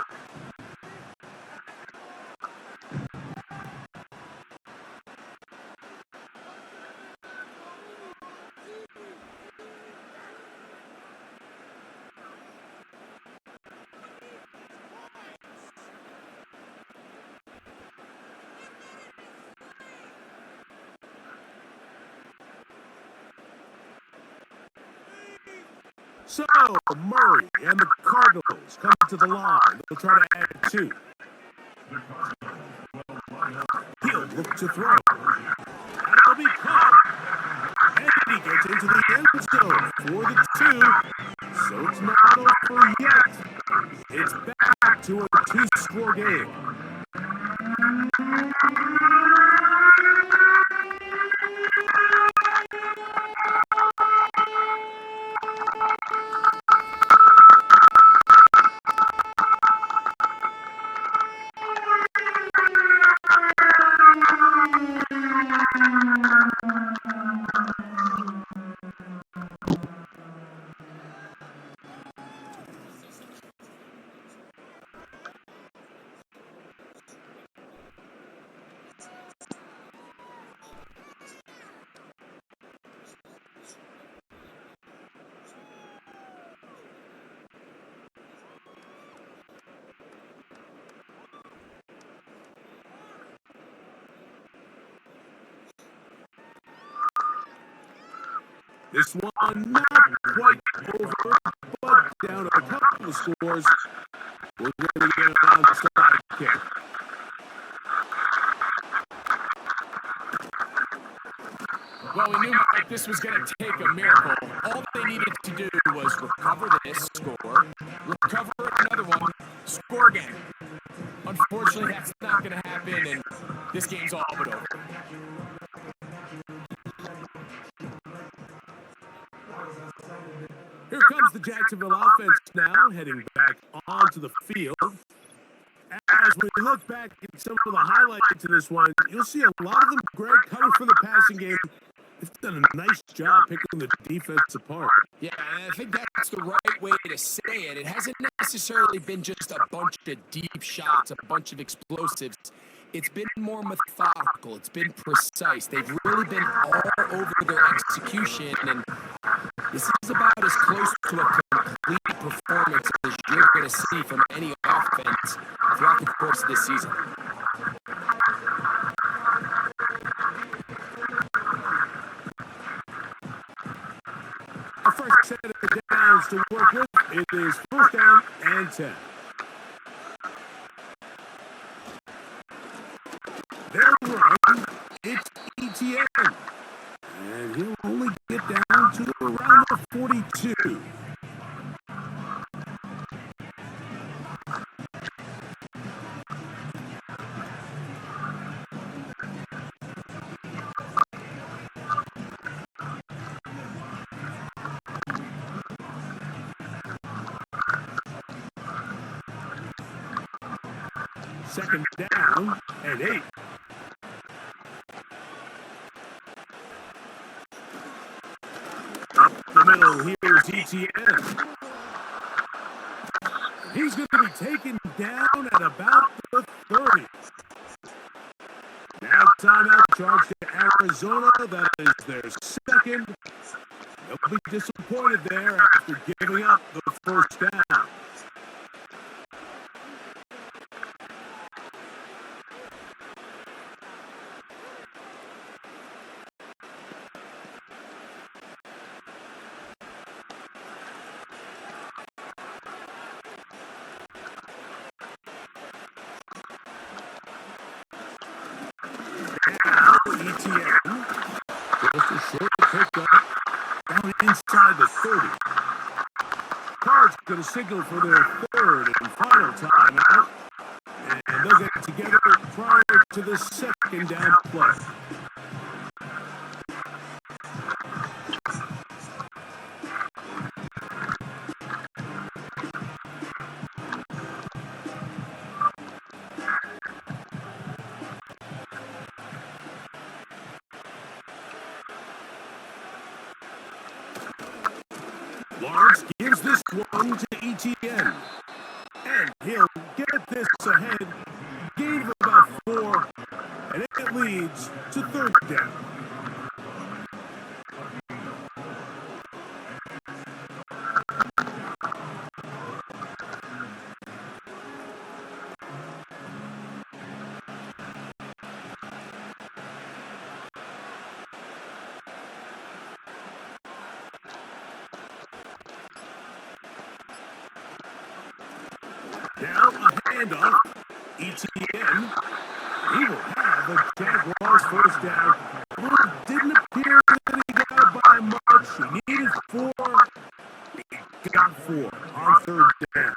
So, Murray and the Cardinals come to the line. They'll try to add 2. He'll look to throw. That'll be caught. And he gets into the end zone for the 2. So it's not over yet. It's back to a 2-score game. This one not quite over, but down a couple of scores. We're going to get an onside kick. Well, we knew Mike, this was going to take a miracle. All they needed to do was recover this score, recover another one, score again. Unfortunately, that's not going to happen, and this game's all but over. Here comes the Jacksonville offense now, heading back onto the field. As we look back at some of the highlights of this one, you'll see a lot of them, Greg, coming from the passing game. They've done a nice job picking the defense apart. Yeah, and I think that's the right way to say it. It hasn't necessarily been just a bunch of deep shots, a bunch of explosives. It's been more methodical. It's been precise. They've really been all over their execution, and This is about as close to a complete performance as you're going to see from any offense throughout the course of this season. Our first set of downs to work with. It is first down and 10. They're running. It's ETN. And he'll only get down to around the 42. Second down and 8. Up the middle, here's ETN. He's going to be taken down at about the 30. Now timeout charge to Arizona. That is their second. They'll be disappointed there after giving up the first down. ETN, just a short pickup down inside the 30. Cards going to signal for their third and final timeout, and they'll get together prior to the second down play. Lawrence gives this one to ETN. And he'll get this ahead. Gain of about 4. And it leads to third down. Now a handoff. ETN. He will have the Jaguars first down. Well, it didn't appear that he got it by much. He needed 4. He got 4 on third down.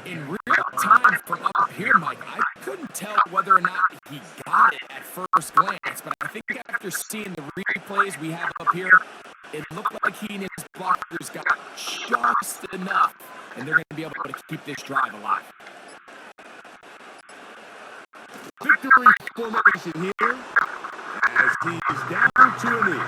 In real time from up here, Mike, I couldn't tell whether or not he got it at first glance, but I think after seeing the replays we have up here, it looked like he and his blockers got just enough, and they're going to be able to keep this drive alive. Victory formation here as he's down to a knee.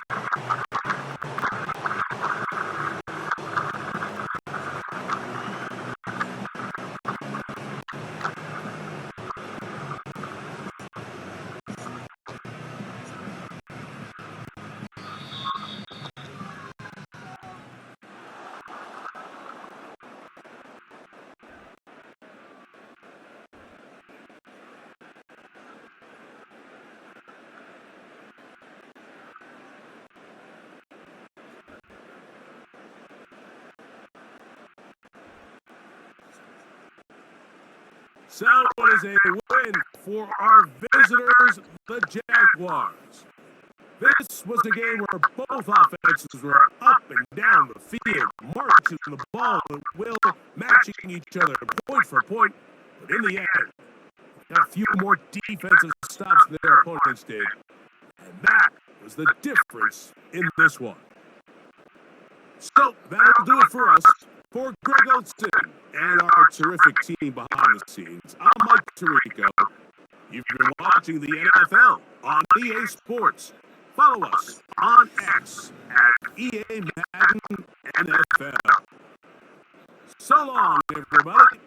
So it is a win for our visitors, the Jaguars. This was a game where both offenses were up and down the field, marching the ball at will, matching each other point for point. But in the end, got a few more defensive stops than their opponents did. And that was the difference in this one. So that'll do it for us. For Greg Olson and our terrific team behind the scenes, I'm Mike Tirico. You've been watching the NFL on EA Sports. Follow us on X at EA Madden NFL. So long, everybody.